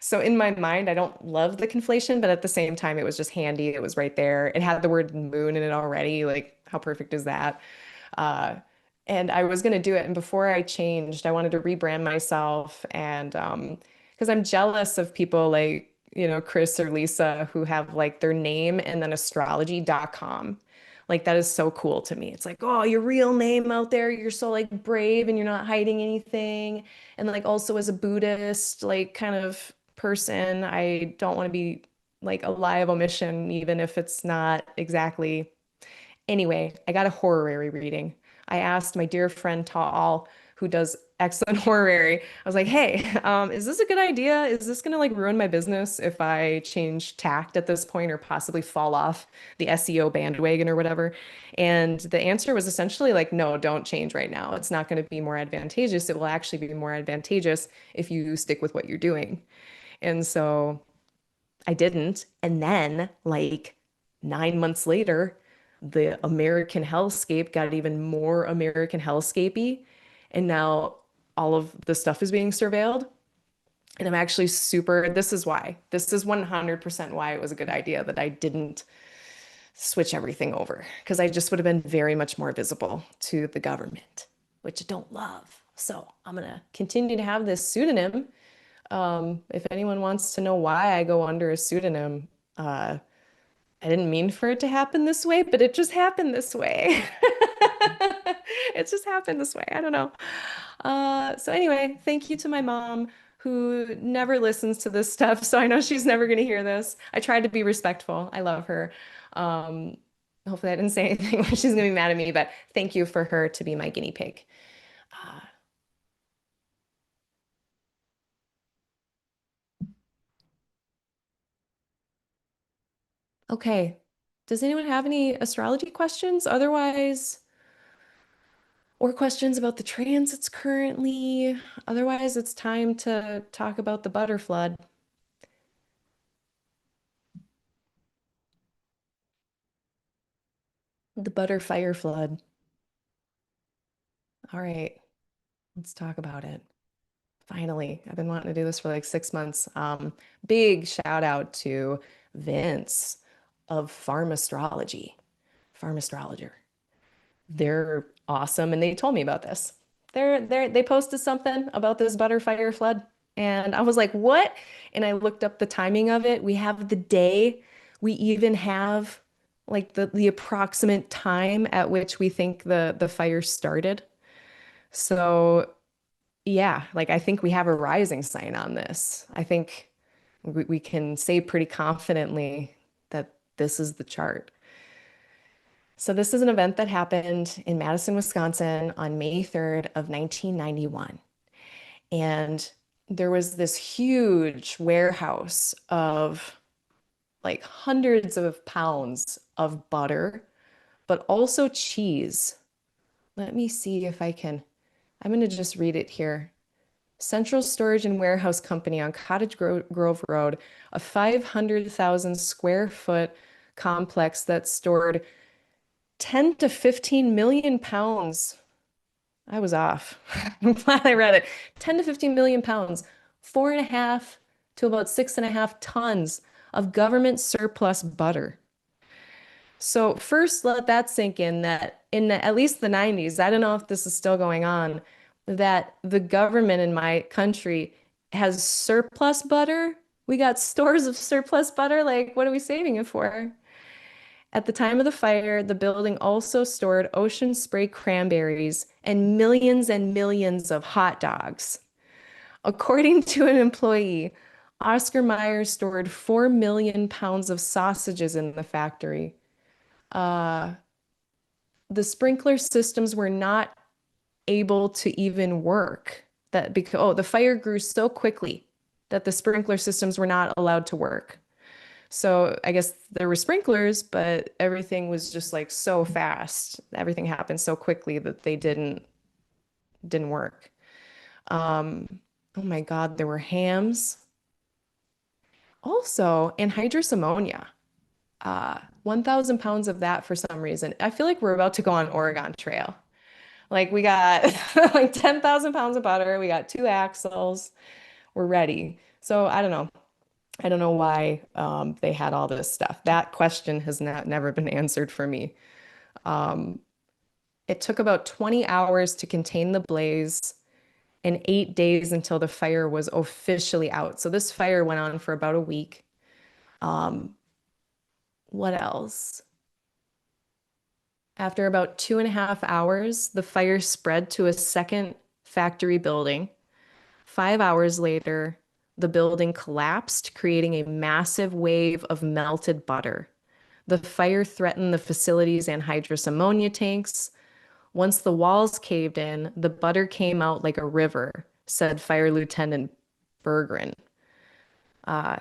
So in my mind, I don't love the conflation, but at the same time, it was just handy. It was right there. It had the word moon in it already. Like, how perfect is that? Uh, and I was gonna do it. And before I changed, I wanted to rebrand myself. And because I'm jealous of people like, Chris or Lisa who have like their name and then astrology.com. Like that is so cool to me. It's like, oh, your real name out there. You're so like brave and you're not hiding anything. And like also as a Buddhist, like kind of person, I don't want to be like a lie of omission, even if it's not exactly. Anyway, I got a horary reading. I asked my dear friend Taal, who does excellent horary. I was like, "Hey, is this a good idea? Is this gonna like ruin my business if I change tact at this point or possibly fall off the SEO bandwagon or whatever?" And the answer was essentially like, "No, don't change right now. It's not going to be more advantageous. It will actually be more advantageous if you stick with what you're doing." And so I didn't. And then, like 9 months later, the American hellscape got even more American hellscapey. And now all of the stuff is being surveilled. And I'm actually super, this is why. This is 100% why it was a good idea that I didn't switch everything over, because I just would have been very much more visible to the government, which I don't love. So I'm going to continue to have this pseudonym. If anyone wants to know why I go under a pseudonym, I didn't mean for it to happen this way, but it just happened this way. It just happened this way. I don't know. So anyway, thank you to my mom who never listens to this stuff, so I know she's never going to hear this. I tried to be respectful. I love her. Um, hopefully I didn't say anything where she's going to be mad at me, but thank you for her to be my guinea pig. Uh, okay. Does anyone have any astrology questions? Otherwise, or questions about the transits currently? Otherwise, it's time to talk about the butter flood, the butter fire flood. All right, let's talk about it. Finally, I've been wanting to do this for like 6 months. Big shout out to Vince of Farm Astrology, Farm Astrologer. They're awesome, and they told me about this. They posted something about this butterfire flood, and I was like, "What?" And I looked up the timing of it. We have the day. We even have like the approximate time at which we think the fire started. So yeah, like I think we have a rising sign on this. I think we can say pretty confidently that this is the chart. So this is an event that happened in Madison, Wisconsin on May 3rd of 1991. And there was this huge warehouse of like hundreds of pounds of butter, but also cheese. Let me see if I can, I'm going to just read it here. Central Storage and Warehouse Company on Grove Road, a 500,000 square foot complex that stored 10 to 15 million pounds. I was off. I'm glad I read it. 10 to 15 million pounds, 4.5 to about 6.5 tons of government surplus butter. So first, let that sink in that in at least the 90s, I don't know if this is still going on, that the government in my country has surplus butter. We got stores of surplus butter. Like, what are we saving it for? At the time of the fire, the building also stored ocean spray cranberries and millions of hot dogs. According to an employee, Oscar Mayer stored 4 million pounds of sausages in the factory. Uh, the sprinkler systems were not able to even work. That because the fire grew so quickly that the sprinkler systems were not allowed to work. So I guess there were sprinklers, but everything was just like so fast. Everything happened so quickly that they didn't work. Oh my God, there were hams. Also, anhydrous ammonia. 1,000 pounds of that for some reason. I feel like we're about to go on Oregon Trail. Like we got like 10,000 pounds of butter. We got two axles. We're ready. So I don't know. I don't know why they had all this stuff. That question has never been answered for me. It took about 20 hours to contain the blaze and 8 days until the fire was officially out. So this fire went on for about a week. What else? After about 2.5 hours, the fire spread to a second factory building. 5 hours later, the building collapsed, creating a massive wave of melted butter. The fire threatened the facility's anhydrous ammonia tanks. Once the walls caved in, the butter came out like a river, said Fire Lieutenant Berggren.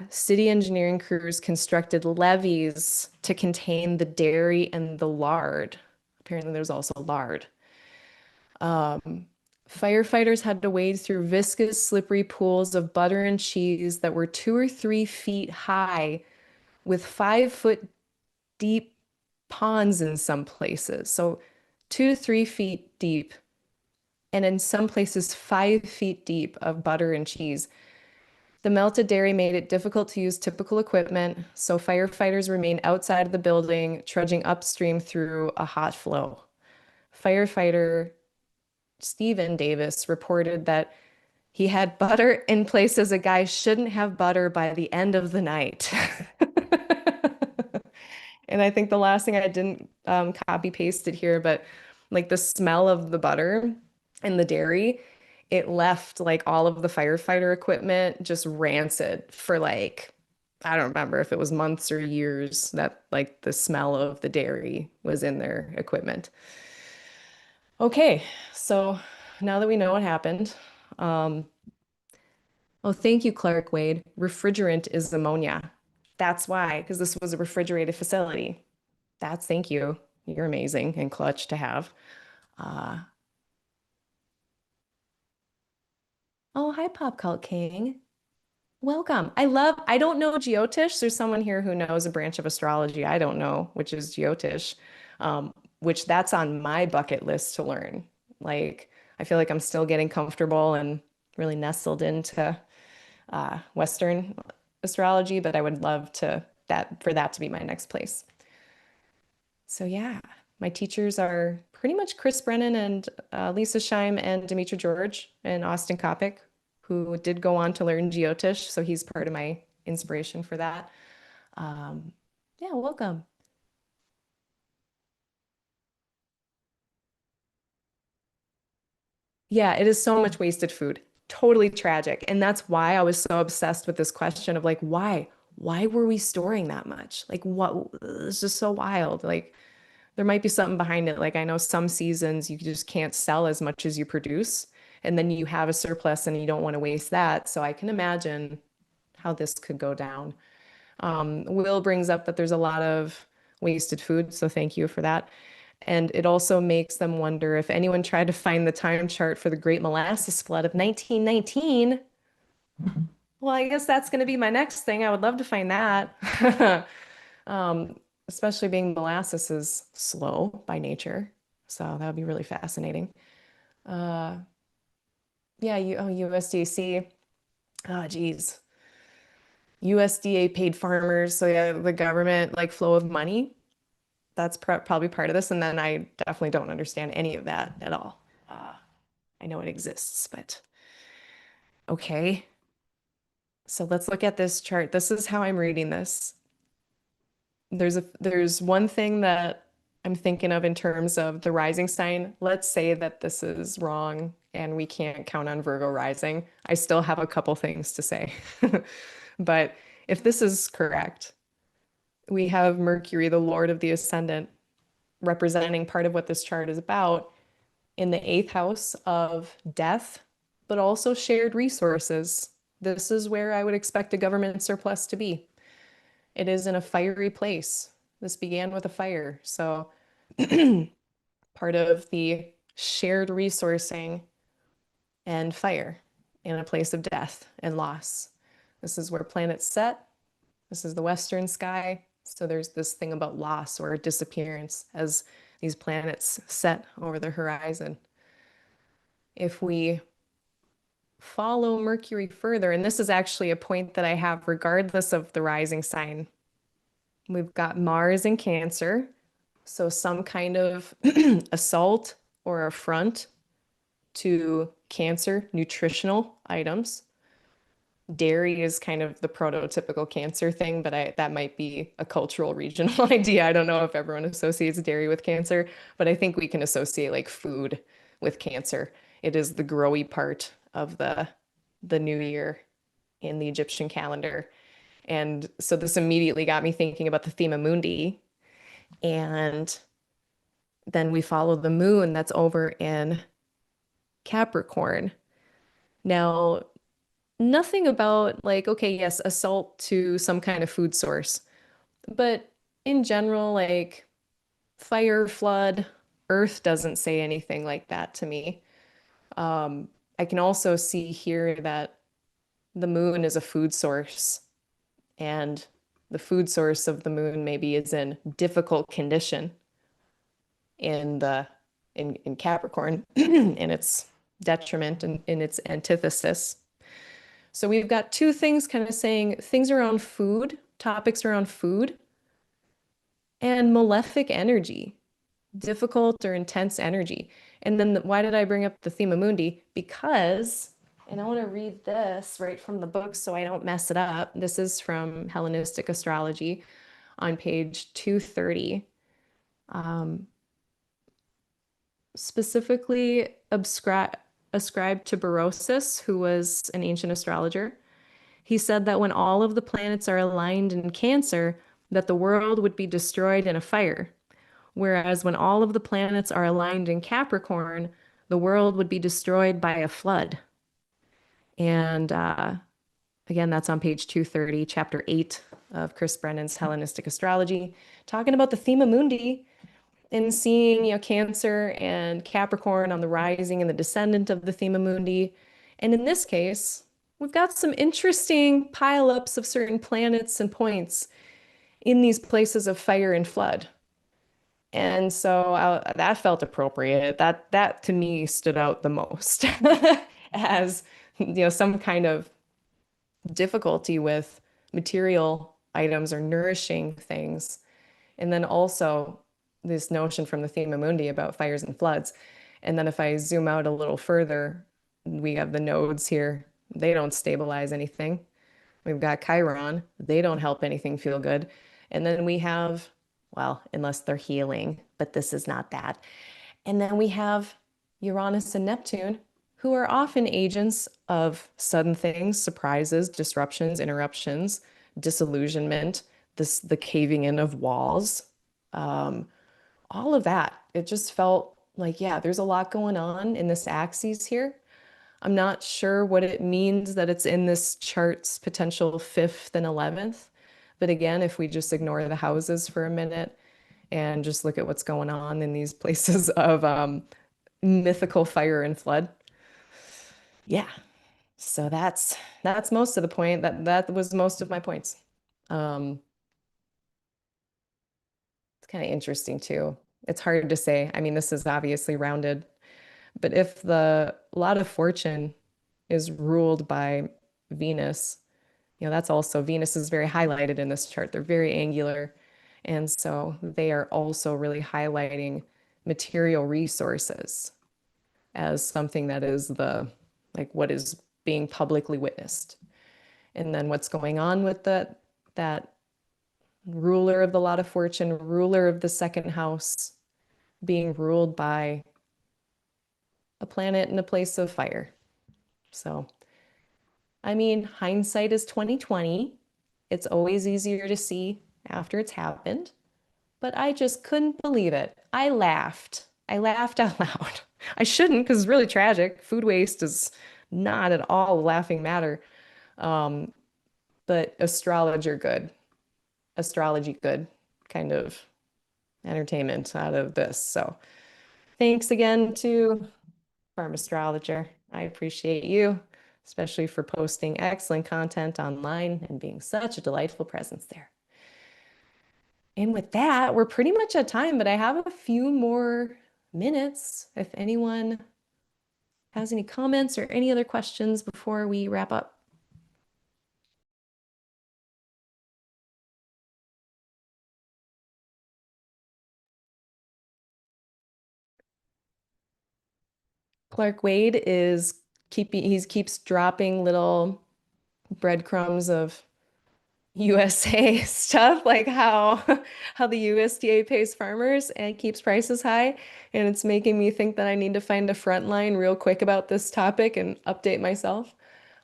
City engineering crews constructed levees to contain the dairy and the lard. Apparently, there's also lard. Firefighters had to wade through viscous, slippery pools of butter and cheese that were 2 or 3 feet high with 5 foot deep ponds in some places. So 2 to 3 feet deep, and in some places 5 feet deep of butter and cheese. The melted dairy made it difficult to use typical equipment, so firefighters remained outside of the building, trudging upstream through a hot flow. Firefighter Stephen Davis reported that he had butter in places a guy shouldn't have butter by the end of the night. And I think the last thing I didn't copy pasted here, but like the smell of the butter and the dairy, it left like all of the firefighter equipment just rancid for like, I don't remember if it was months or years that like the smell of the dairy was in their equipment. Okay, so now that we know what happened, um, oh, thank you, Clark Wade. Refrigerant is ammonia. That's why, because this was a refrigerated facility. Thank you. You're amazing and clutch to have. Uh, oh, hi, Pop Cult King. Welcome. I don't know Geotish. There's someone here who knows a branch of astrology I don't know, which is Geotish, which that's on my bucket list to learn. Like, I feel like I'm still getting comfortable and really nestled into Western astrology, but I would love to that for that to be my next place. So yeah, my teachers are pretty much Chris Brennan and Lisa Scheim and Demetra George and Austin Kopic, who did go on to learn Geotish. So he's part of my inspiration for that. Um, yeah, welcome. Yeah, it is so much wasted food. Totally tragic. And that's why I was so obsessed with this question of like, why? Why were we storing that much? Like, what? It's just so wild. Like, there might be something behind it. Like I know some seasons you just can't sell as much as you produce, and then you have a surplus and you don't want to waste that. So I can imagine how this could go down. Will brings up that there's a lot of wasted food, so thank you for that. And it also makes them wonder if anyone tried to find the time chart for the Great Molasses Flood of 1919. Well, I guess that's going to be my next thing. I would love to find that. Especially being molasses is slow by nature. So that would be really fascinating. Uh, yeah, USDC. Oh, geez. USDA paid farmers. So yeah, the government like flow of money. That's probably part of this. And then I definitely don't understand any of that at all. Uh, I know it exists, but okay. So let's look at this chart. This is how I'm reading this. There's one thing that I'm thinking of in terms of the rising sign. Let's say that this is wrong and we can't count on Virgo rising. I still have a couple things to say. But if this is correct, we have Mercury, the Lord of the Ascendant, representing part of what this chart is about in the eighth house of death, but also shared resources. This is where I would expect a government surplus to be. It is in a fiery place. This began with a fire. So part of the shared resourcing and fire in a place of death and loss. This is where planets set. This is the western sky. So there's this thing about loss or disappearance as these planets set over the horizon. If we follow Mercury further, and this is actually a point that I have regardless of the rising sign, we've got Mars in Cancer. So some kind of assault or affront to cancer nutritional items. Dairy is kind of the prototypical cancer thing, but that might be a cultural regional idea. I don't know if everyone associates dairy with cancer, but I think we can associate like food with cancer. It is the growy part of the new year in the Egyptian calendar. And so this immediately got me thinking about the thema mundi. And then we follow the moon that's over in Capricorn. Now, nothing about like, okay, yes, assault to some kind of food source, but in general, like fire, flood, earth doesn't say anything like that to me. I can also see here that the moon is a food source, and the food source of the moon maybe is in difficult condition in the in Capricorn in its detriment and in its antithesis. So we've got two things kind of saying things around food, topics around food, and malefic energy, difficult or intense energy. And then why did I bring up the thema mundi? Because, and I want to read this right from the book so I don't mess it up. This is from Hellenistic Astrology on page 230. Um, Specifically ascribed to Berosus, who was an ancient astrologer. He said that when all of the planets are aligned in Cancer, that the world would be destroyed in a fire. Whereas when all of the planets are aligned in Capricorn, the world would be destroyed by a flood. And Again, that's on page 230, chapter 8 of Chris Brennan's Hellenistic Astrology, talking about the thema mundi and seeing, Cancer and Capricorn on the rising and the descendant of the thema mundi. And in this case, we've got some interesting pileups of certain planets and points in these places of fire and flood. And so that felt appropriate. That to me stood out the most as, some kind of difficulty with material items or nourishing things. And then also this notion from the Thema Mundi about fires and floods. And then if I zoom out a little further, we have the nodes here. They don't stabilize anything. We've got Chiron. They don't help anything feel good. And then we have, well, unless they're healing, but this is not that. And then we have Uranus and Neptune, who are often agents of sudden things, surprises, disruptions, interruptions, disillusionment, the caving in of walls, all of that. It just felt like, yeah, there's a lot going on in this axis here. I'm not sure what it means that it's in this chart's potential 5th and 11th. But again, if we just ignore the houses for a minute and just look at what's going on in these places of mythical fire and flood. Yeah. So that's most of the point. That was most of my points. Um, it's kind of interesting too. It's hard to say. I mean, this is obviously rounded, but if the lot of fortune is ruled by Venus, that's also Venus is very highlighted in this chart. They're very angular. And so they are also really highlighting material resources as something that is like what is being publicly witnessed. And then what's going on with that ruler of the lot of fortune, ruler of the second house, being ruled by a planet in a place of fire. So, I mean, hindsight is 2020. It's always easier to see after it's happened, but I just couldn't believe it. I laughed. I laughed out loud. I shouldn't because it's really tragic. Food waste is not at all a laughing matter. Um, but astrologer good, astrology good kind of entertainment out of this. So thanks again to Farm Astrologer. I appreciate you, especially for posting excellent content online and being such a delightful presence there. And with that, we're pretty much at time, but I have a few more minutes if anyone has any comments or any other questions before we wrap up. Clark Wade is he keeps dropping little breadcrumbs of USA stuff, like how the USDA pays farmers and keeps prices high. And it's making me think that I need to find a front line real quick about this topic and update myself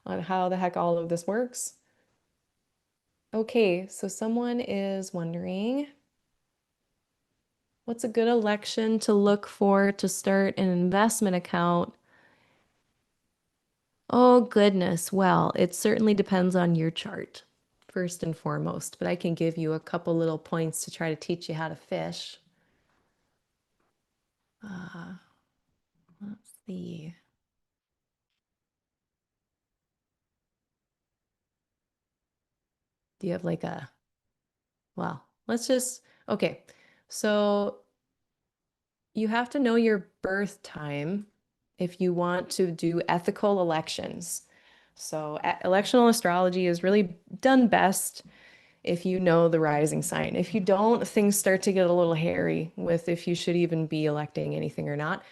on how the heck all of this works. Okay, so someone is wondering, what's a good election to look for to start an investment account? Oh, goodness. Well, it certainly depends on your chart, first and foremost, but I can give you a couple little points to try to teach you how to fish. Uh, let's see. Do you have like well, okay. So you have to know your birth time if you want to do ethical elections. So electional astrology is really done best if you know the rising sign. If you don't, things start to get a little hairy with if you should even be electing anything or not.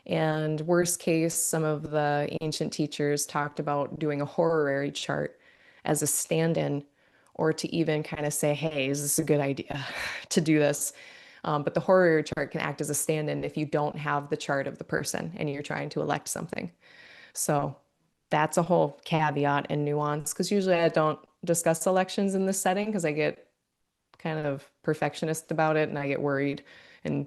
And worst case, some of the ancient teachers talked about doing a horary chart as a stand-in or to even kind of say, hey, is this a good idea to do this? But the horary chart can act as a stand-in if you don't have the chart of the person and you're trying to elect something. So that's a whole caveat and nuance because usually I don't discuss elections in this setting because I get kind of perfectionist about it and I get worried and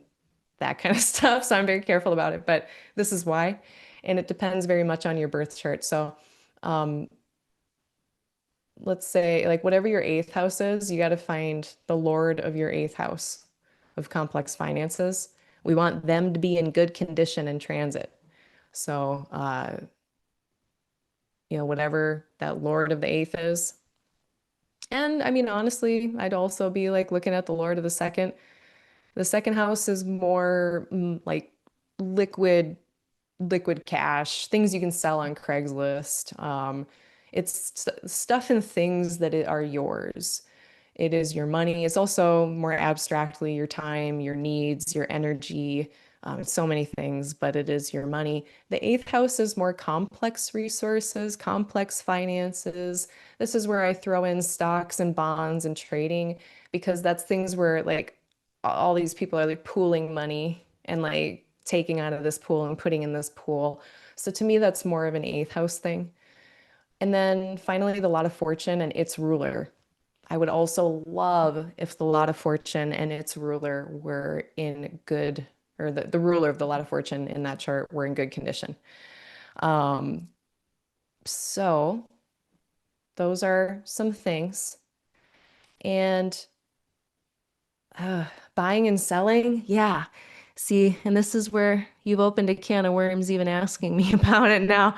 that kind of stuff. So I'm very careful about it, but this is why. And it depends very much on your birth chart. So let's say like whatever your eighth house is, you got to find the Lord of your eighth house of complex finances. We want them to be in good condition in transit. So, whatever that Lord of the eighth is. And I mean, honestly, I'd also be like looking at the Lord of the second. The second house is more like liquid liquid cash, things you can sell on Craigslist. It's stuff and things that are yours. It is your money. It's also more abstractly your time, your needs, your energy. It's so many things, but it is your money. The eighth house is more complex resources, complex finances. This is where I throw in stocks and bonds and trading because that's things where like all these people are like pooling money and like taking out of this pool and putting in this pool. So to me, that's more of an eighth house thing. And then finally, the lot of fortune and its ruler. I would also love if the lot of fortune and its ruler were in good, or the ruler of the lot of fortune in that chart were in good condition. Um, so those are some things. And Uh, buying and selling, yeah. See, and this is where you've opened a can of worms even asking me about it now.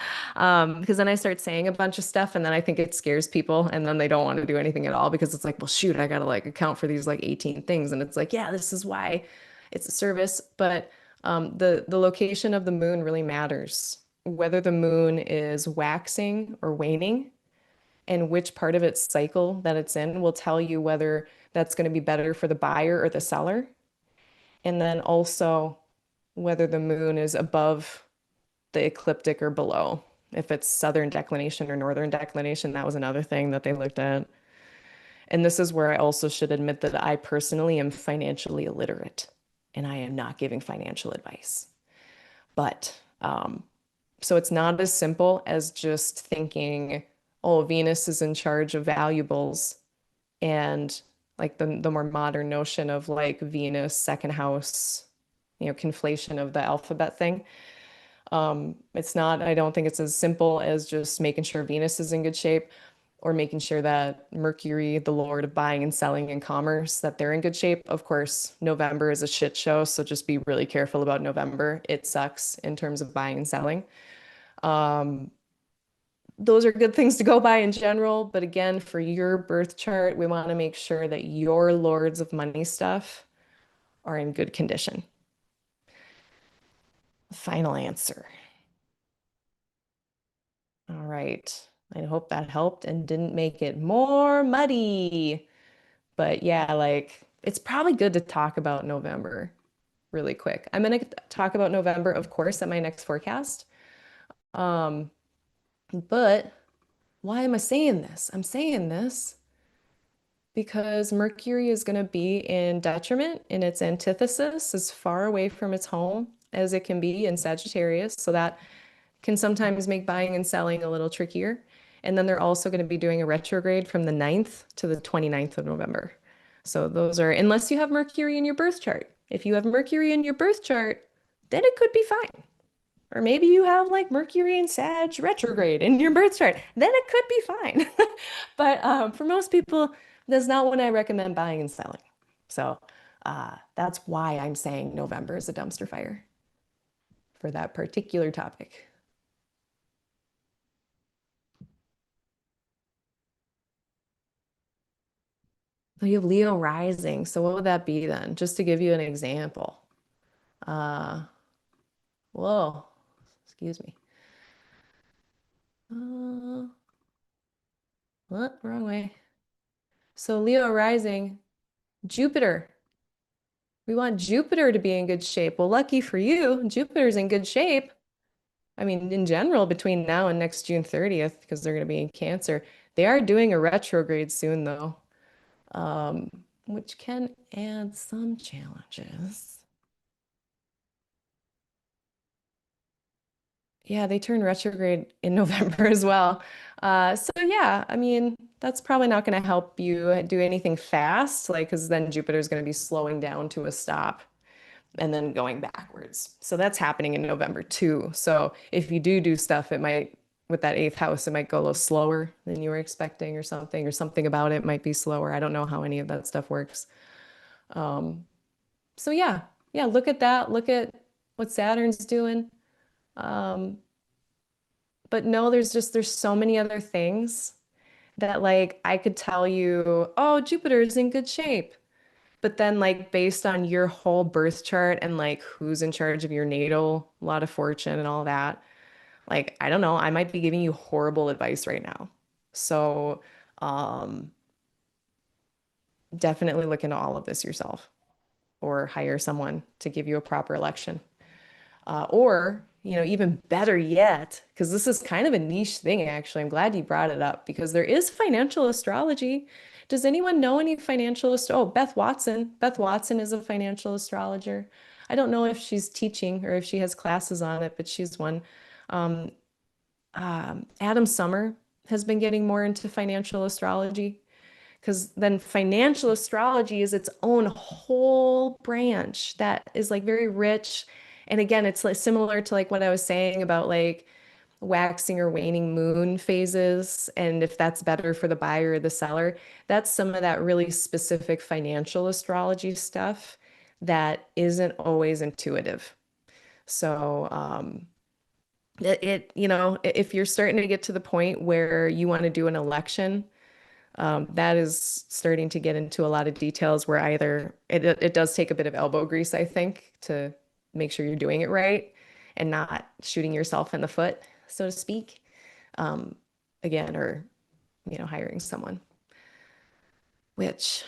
Because then I start saying a bunch of stuff and then I think it scares people and then they don't want to do anything at all because it's like, well, shoot, I gotta like account for these like 18 things. And it's like, yeah, this is why it's a service. But the location of the moon really matters. Whether the moon is waxing or waning and which part of its cycle that it's in will tell you whether that's going to be better for the buyer or the seller. And then also whether the moon is above the ecliptic or below. If it's southern declination or northern declination, that was another thing that they looked at. And this is where I also should admit that I personally am financially illiterate and I am not giving financial advice. But so it's not as simple as just thinking, oh, Venus is in charge of valuables and like the more modern notion of like Venus, second house, conflation of the alphabet thing. It's not, I don't think it's as simple as just making sure Venus is in good shape or making sure that Mercury, the Lord of buying and selling and commerce, that they're in good shape. Of course, November is a shit show, so just be really careful about November. It sucks in terms of buying and selling. Um, those are good things to go by in general. But again, for your birth chart, we want to make sure that your lords of money stuff are in good condition. Final answer. All right. I hope that helped and didn't make it more muddy. But yeah, like it's probably good to talk about November really quick. I'm going to talk about November, of course, at my next forecast. Um, but why am I saying this? I'm saying this because Mercury is going to be in detriment in its antithesis, as far away from its home as it can be in Sagittarius. So that can sometimes make buying and selling a little trickier. And then they're also going to be doing a retrograde from the 9th to the 29th of November. So those are, unless you have Mercury in your birth chart. If you have Mercury in your birth chart, then it could be fine. Or maybe you have like Mercury and Sag retrograde in your birth chart. Then it could be fine. But for most people, that's not when I recommend buying and selling. So that's why I'm saying November is a dumpster fire for that particular topic. So you have Leo rising. So what would that be then? Just to give you an example. Uh, whoa, excuse me. Uh, what? Wrong way. So Leo rising, Jupiter. We want Jupiter to be in good shape. Well, lucky for you, Jupiter's in good shape. I mean, in general, between now and next June 30th, because they're going to be in Cancer, they are doing a retrograde soon, though, which can add some challenges. Yeah, they turn retrograde in November as well. So yeah, I mean, that's probably not going to help you do anything fast, like, because then Jupiter's going to be slowing down to a stop and then going backwards. So that's happening in November too. So if you do stuff, it might with that eighth house, it might go a little slower than you were expecting or something about it might be slower. I don't know how any of that stuff works. Um, so yeah, yeah, look at that. Look at what Saturn's doing. Um, but no, there's so many other things that like I could tell you, oh, Jupiter's in good shape. But then like based on your whole birth chart and like who's in charge of your natal, a lot of fortune and all that, like I don't know, I might be giving you horrible advice right now. So, um, definitely look into all of this yourself or hire someone to give you a proper election. Or, you know, even better yet, because this is kind of a niche thing, actually. I'm glad you brought it up because there is financial astrology. Does anyone know any financial Oh, Beth Watson. Beth Watson is a financial astrologer. I don't know if she's teaching or if she has classes on it, but she's one. Um, Adam Summer has been getting more into financial astrology because then financial astrology is its own whole branch that is like very rich. And again, it's like similar to like what I was saying about like waxing or waning moon phases and if that's better for the buyer or the seller. That's some of that really specific financial astrology stuff that isn't always intuitive. So, you know, if you're starting to get to the point where you want to do an election, that is starting to get into a lot of details where either it does take a bit of elbow grease, I think, to make sure you're doing it right and not shooting yourself in the foot, so to speak. Um, Again, or you know, hiring someone, which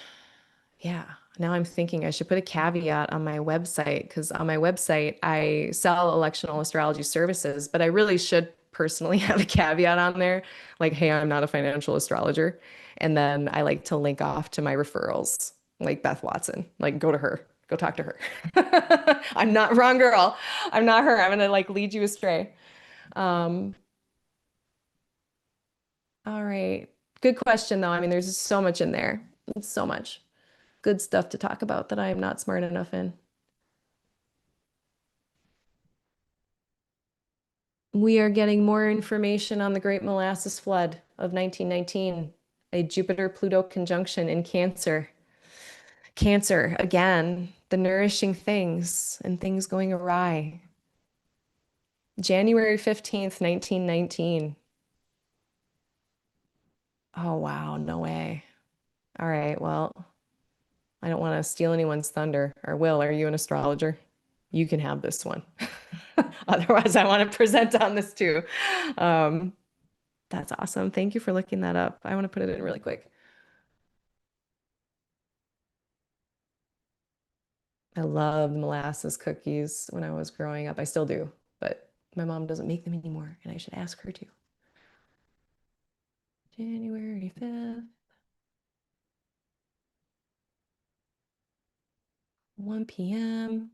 yeah. Now I'm thinking I should put a caveat on my website because on my website I sell electional astrology services, but I really should personally have a caveat on there like, hey, I'm not a financial astrologer. And then I like to link off to my referrals, like Beth Watson. Like, go to her, go talk to her. I'm not wrong, girl. I'm not her. I'm gonna like lead you astray. Um, all right. Good question, though. I mean, there's so much in there. So much good stuff to talk about that I am not smart enough in. We are getting more information on the Great Molasses Flood of 1919, a Jupiter-Pluto conjunction in Cancer. Cancer, again, the nourishing things and things going awry. January 15th, 1919. Oh, wow, no way. All right, well, I don't want to steal anyone's thunder. Or Will, are you an astrologer? You can have this one. Otherwise, I want to present on this too. Um, that's awesome. Thank you for looking that up. I want to put it in really quick. I loved molasses cookies when I was growing up. I still do, but my mom doesn't make them anymore, and I should ask her to. January 5th, 1 p.m.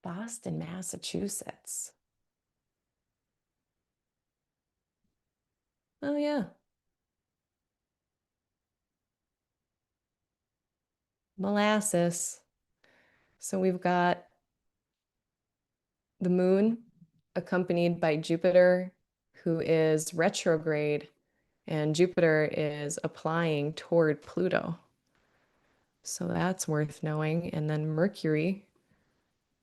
Boston, Massachusetts. Oh, yeah. Molasses. So we've got the moon accompanied by Jupiter, who is retrograde, and Jupiter is applying toward Pluto. So that's worth knowing. And then Mercury,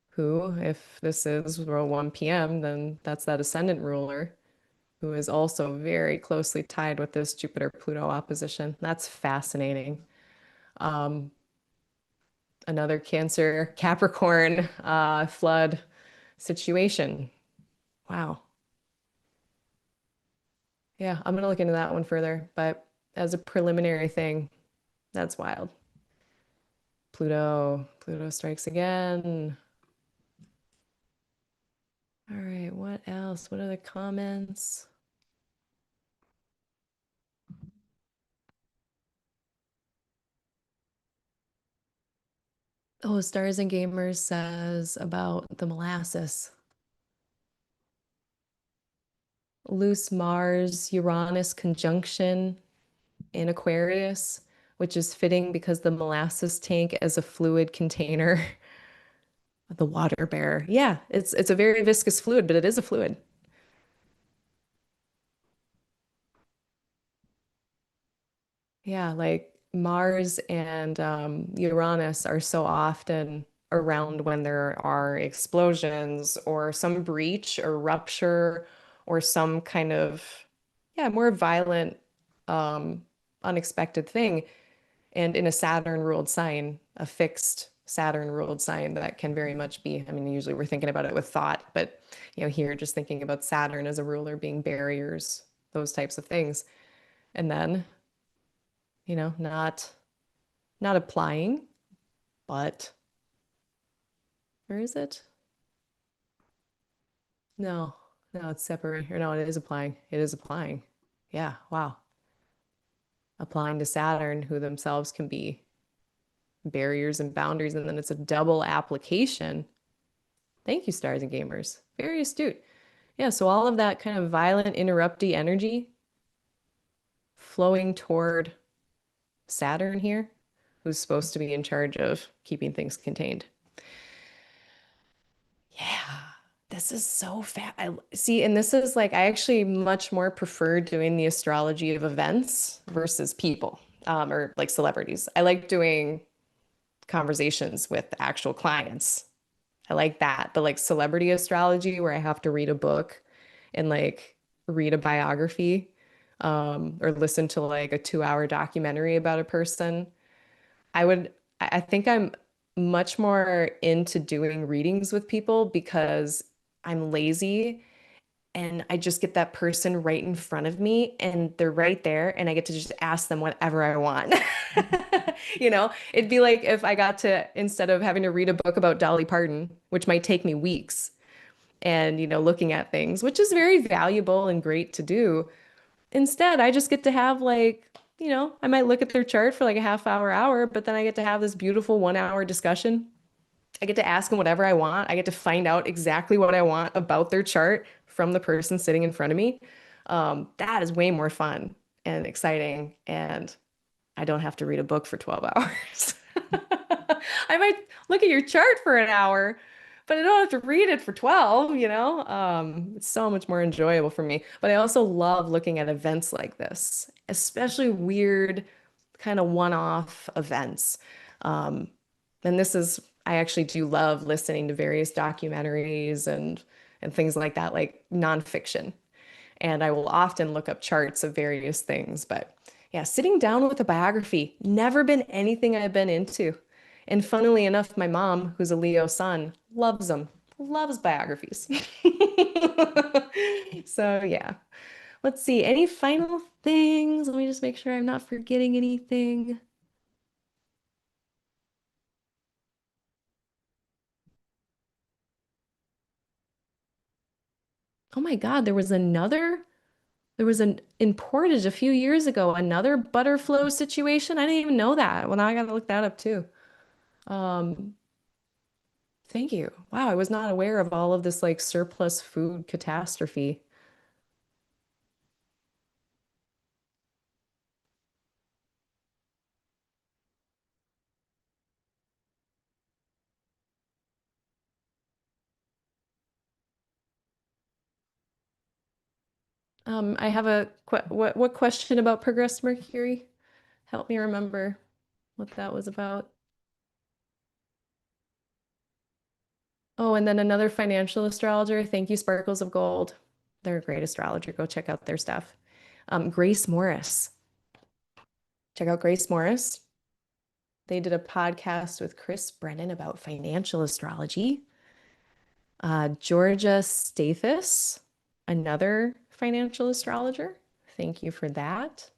who, if this is well, 1 p.m., then that's that ascendant ruler, who is also very closely tied with this Jupiter-Pluto opposition. That's fascinating. Um, Another Cancer, Capricorn flood situation. Wow. Yeah, I'm gonna look into that one further, but as a preliminary thing, that's wild. Pluto strikes again. All right, what else? What other comments? Oh, Stars and Gamers says about the molasses. Loose Mars Uranus conjunction in Aquarius, which is fitting because the molasses tank as a fluid container. The water bear. Yeah, it's a very viscous fluid, but it is a fluid. Yeah, like Mars and Uranus are so often around when there are explosions or some breach or rupture or some kind of, yeah, more violent, um, unexpected thing. And in a Saturn ruled sign, a fixed Saturn ruled sign, that can very much be, I mean, usually we're thinking about it with thought, but here just thinking about Saturn as a ruler being barriers, those types of things. And then, not applying, but where is it? No, no, it's separate. Or no, it is applying. It is applying. Yeah, wow. Applying to Saturn, who themselves can be barriers and boundaries, and then it's a double application. Thank you, stars and gamers. Very astute. Yeah, so all of that kind of violent, interrupty energy flowing toward Saturn here, who's supposed to be in charge of keeping things contained. Yeah, this is so fat. I see, and this is like I actually much more prefer doing the astrology of events versus people, or like celebrities. I like doing conversations with actual clients. I like that. But like celebrity astrology, where I have to read a book and like read a biography, or listen to like a 2 hour documentary about a person, I would, I think I'm much more into doing readings with people because I'm lazy and I just get that person right in front of me and they're right there and I get to just ask them whatever I want. It'd be like if I got to, instead of having to read a book about Dolly Parton, which might take me weeks, and, looking at things, which is very valuable and great to do. Instead, I just get to have like, I might look at their chart for like a half hour, but then I get to have this beautiful 1 hour discussion. I get to ask them whatever I want. I get to find out exactly what I want about their chart from the person sitting in front of me. That is way more fun and exciting. And I don't have to read a book for 12 hours. I might look at your chart for an hour, but I don't have to read it for 12, you know? It's so much more enjoyable for me. But I also love looking at events like this, especially weird, kind of one-off events. Um, and this is, I actually do love listening to various documentaries and things like that, like nonfiction. And I will often look up charts of various things. But yeah, sitting down with a biography, never been anything I've been into. And funnily enough, my mom, who's a Leo sun, loves them, loves biographies. So yeah, let's see. Any final things? Let me just make sure I'm not forgetting anything. Oh my God, there was an in Portage a few years ago, another butterflow situation. I didn't even know that. Well, now I gotta look that up too. Um, Thank you. Wow, I was not aware of all of this like surplus food catastrophe. I have a que what question about progressed Mercury? Help me remember what that was about. Oh, and then another financial astrologer. Thank you, Sparkles of Gold. They're a great astrologer. Go check out their stuff. Grace Morris. Check out Grace Morris. They did a podcast with Chris Brennan about financial astrology. Georgia Stathis, another financial astrologer. Thank you for that.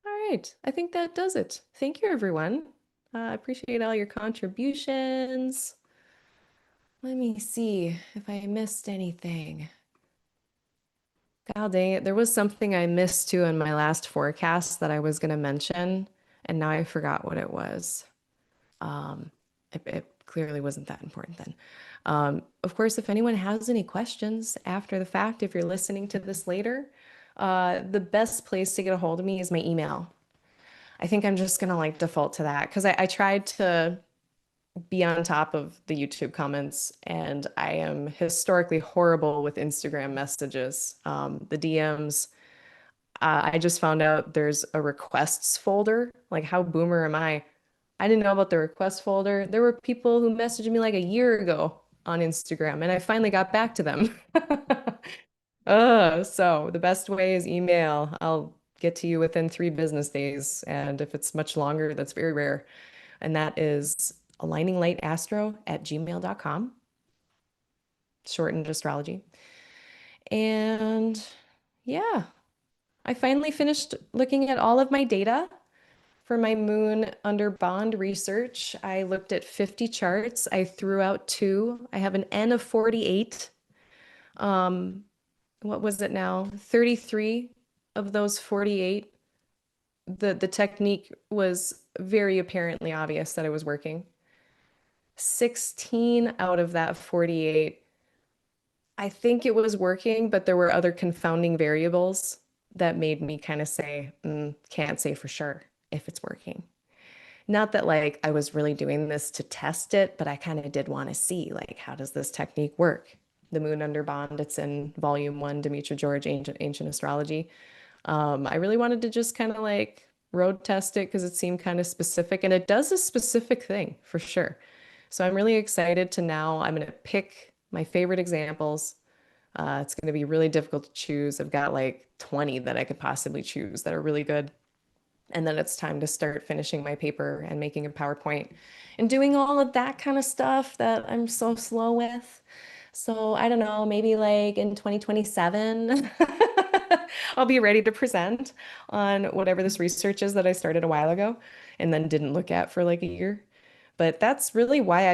All right, I think that does it. Thank you, everyone. I appreciate all your contributions. Let me see if I missed anything. God dang it, there was something I missed too in my last forecast that I was going to mention, and now I forgot what it was. Um, it clearly wasn't that important then. Of course, if anyone has any questions after the fact, if you're listening to this later, the best place to get a hold of me is my email. I think I'm just gonna like default to that because I tried to be on top of the YouTube comments, and I am historically horrible with Instagram messages, the DMs. I just found out there's a requests folder. Like, how boomer am I? I didn't know about the request folder. There were people who messaged me like a year ago on Instagram, and I finally got back to them. So the best way is email. I'll get to you within 3 business days. And if it's much longer, that's very rare. And that is aligninglight@gmail.com, shortened astrology. And yeah, I finally finished looking at all of my data for my moon under bond research. I looked at 50 charts. I threw out two. I have an N of 48. Um, what was it now? 33 of those 48. The technique was very apparently obvious that it was working. 16 out of that 48, I think it was working, but there were other confounding variables that made me kind of say, can't say for sure if it's working. Not that like I was really doing this to test it, but I kind of did want to see like how does this technique work? The Moon Under Bond, it's in volume 1, Demetra George, Ancient Astrology. I really wanted to just kind of like road test it because it seemed kind of specific, and it does a specific thing for sure. So I'm really excited to now, I'm going to pick my favorite examples. It's going to be really difficult to choose. I've got like 20 that I could possibly choose that are really good. And then it's time to start finishing my paper and making a PowerPoint and doing all of that kind of stuff that I'm so slow with. So I don't know, maybe like in 2027, I'll be ready to present on whatever this research is that I started a while ago and then didn't look at for like a year. But that's really why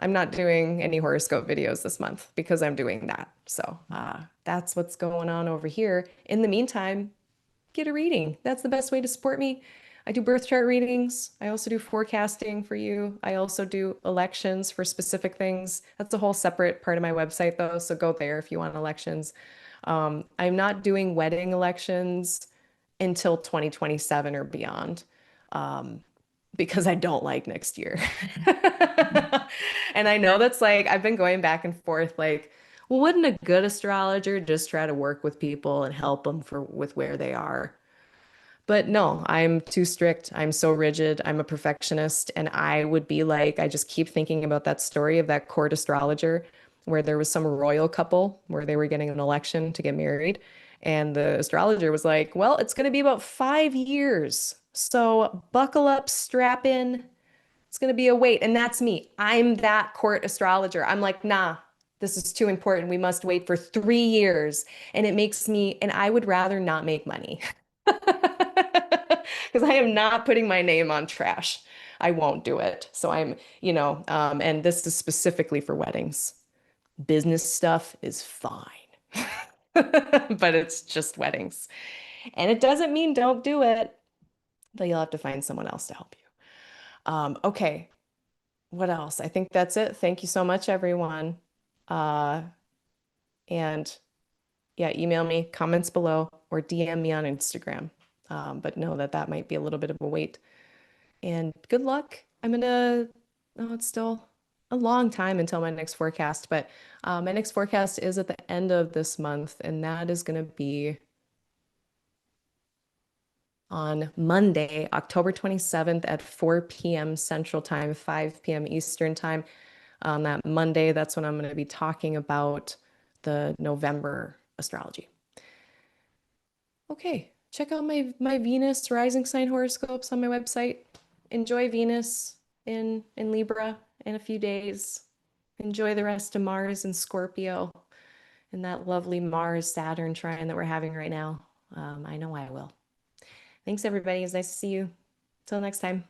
I'm not doing any horoscope videos this month because I'm doing that. So that's what's going on over here. In the meantime, get a reading. That's the best way to support me. I do birth chart readings. I also do forecasting for you. I also do elections for specific things. That's a whole separate part of my website, though. So go there if you want elections. I'm not doing wedding elections until 2027 or beyond, because I don't like next year. And I know that's like, I've been going back and forth, like, well, wouldn't a good astrologer just try to work with people and help them with where they are? But no, I'm too strict. I'm so rigid. I'm a perfectionist. And I would be like, I just keep thinking about that story of that court astrologer where there was some royal couple where they were getting an election to get married. And the astrologer was like, well, it's going to be about 5 years. So buckle up, strap in. It's going to be a wait. And that's me. I'm that court astrologer. I'm like, nah, this is too important. We must wait for 3 years. And it makes me, and I would rather not make money. Because I am not putting my name on trash. I won't do it. So and this is specifically for weddings. Business stuff is fine, but it's just weddings. And it doesn't mean don't do it, but you'll have to find someone else to help you. Okay, what else? I think that's it. Thank you so much, everyone. Uh, and yeah, email me, comments below, or DM me on Instagram. But know that that might be a little bit of a wait. And good luck. Oh, it's still a long time until my next forecast, but my next forecast is at the end of this month, and that is going to be on Monday, October 27th at 4 p.m. Central Time, 5 p.m. Eastern Time. On that Monday, that's when I'm going to be talking about the November astrology. Okay, check out my Venus rising sign horoscopes on my website. Enjoy Venus in Libra in a few days. Enjoy the rest of Mars and Scorpio and that lovely Mars Saturn trine that we're having right now. I know I will. Thanks, everybody. It's nice to see you. Till next time.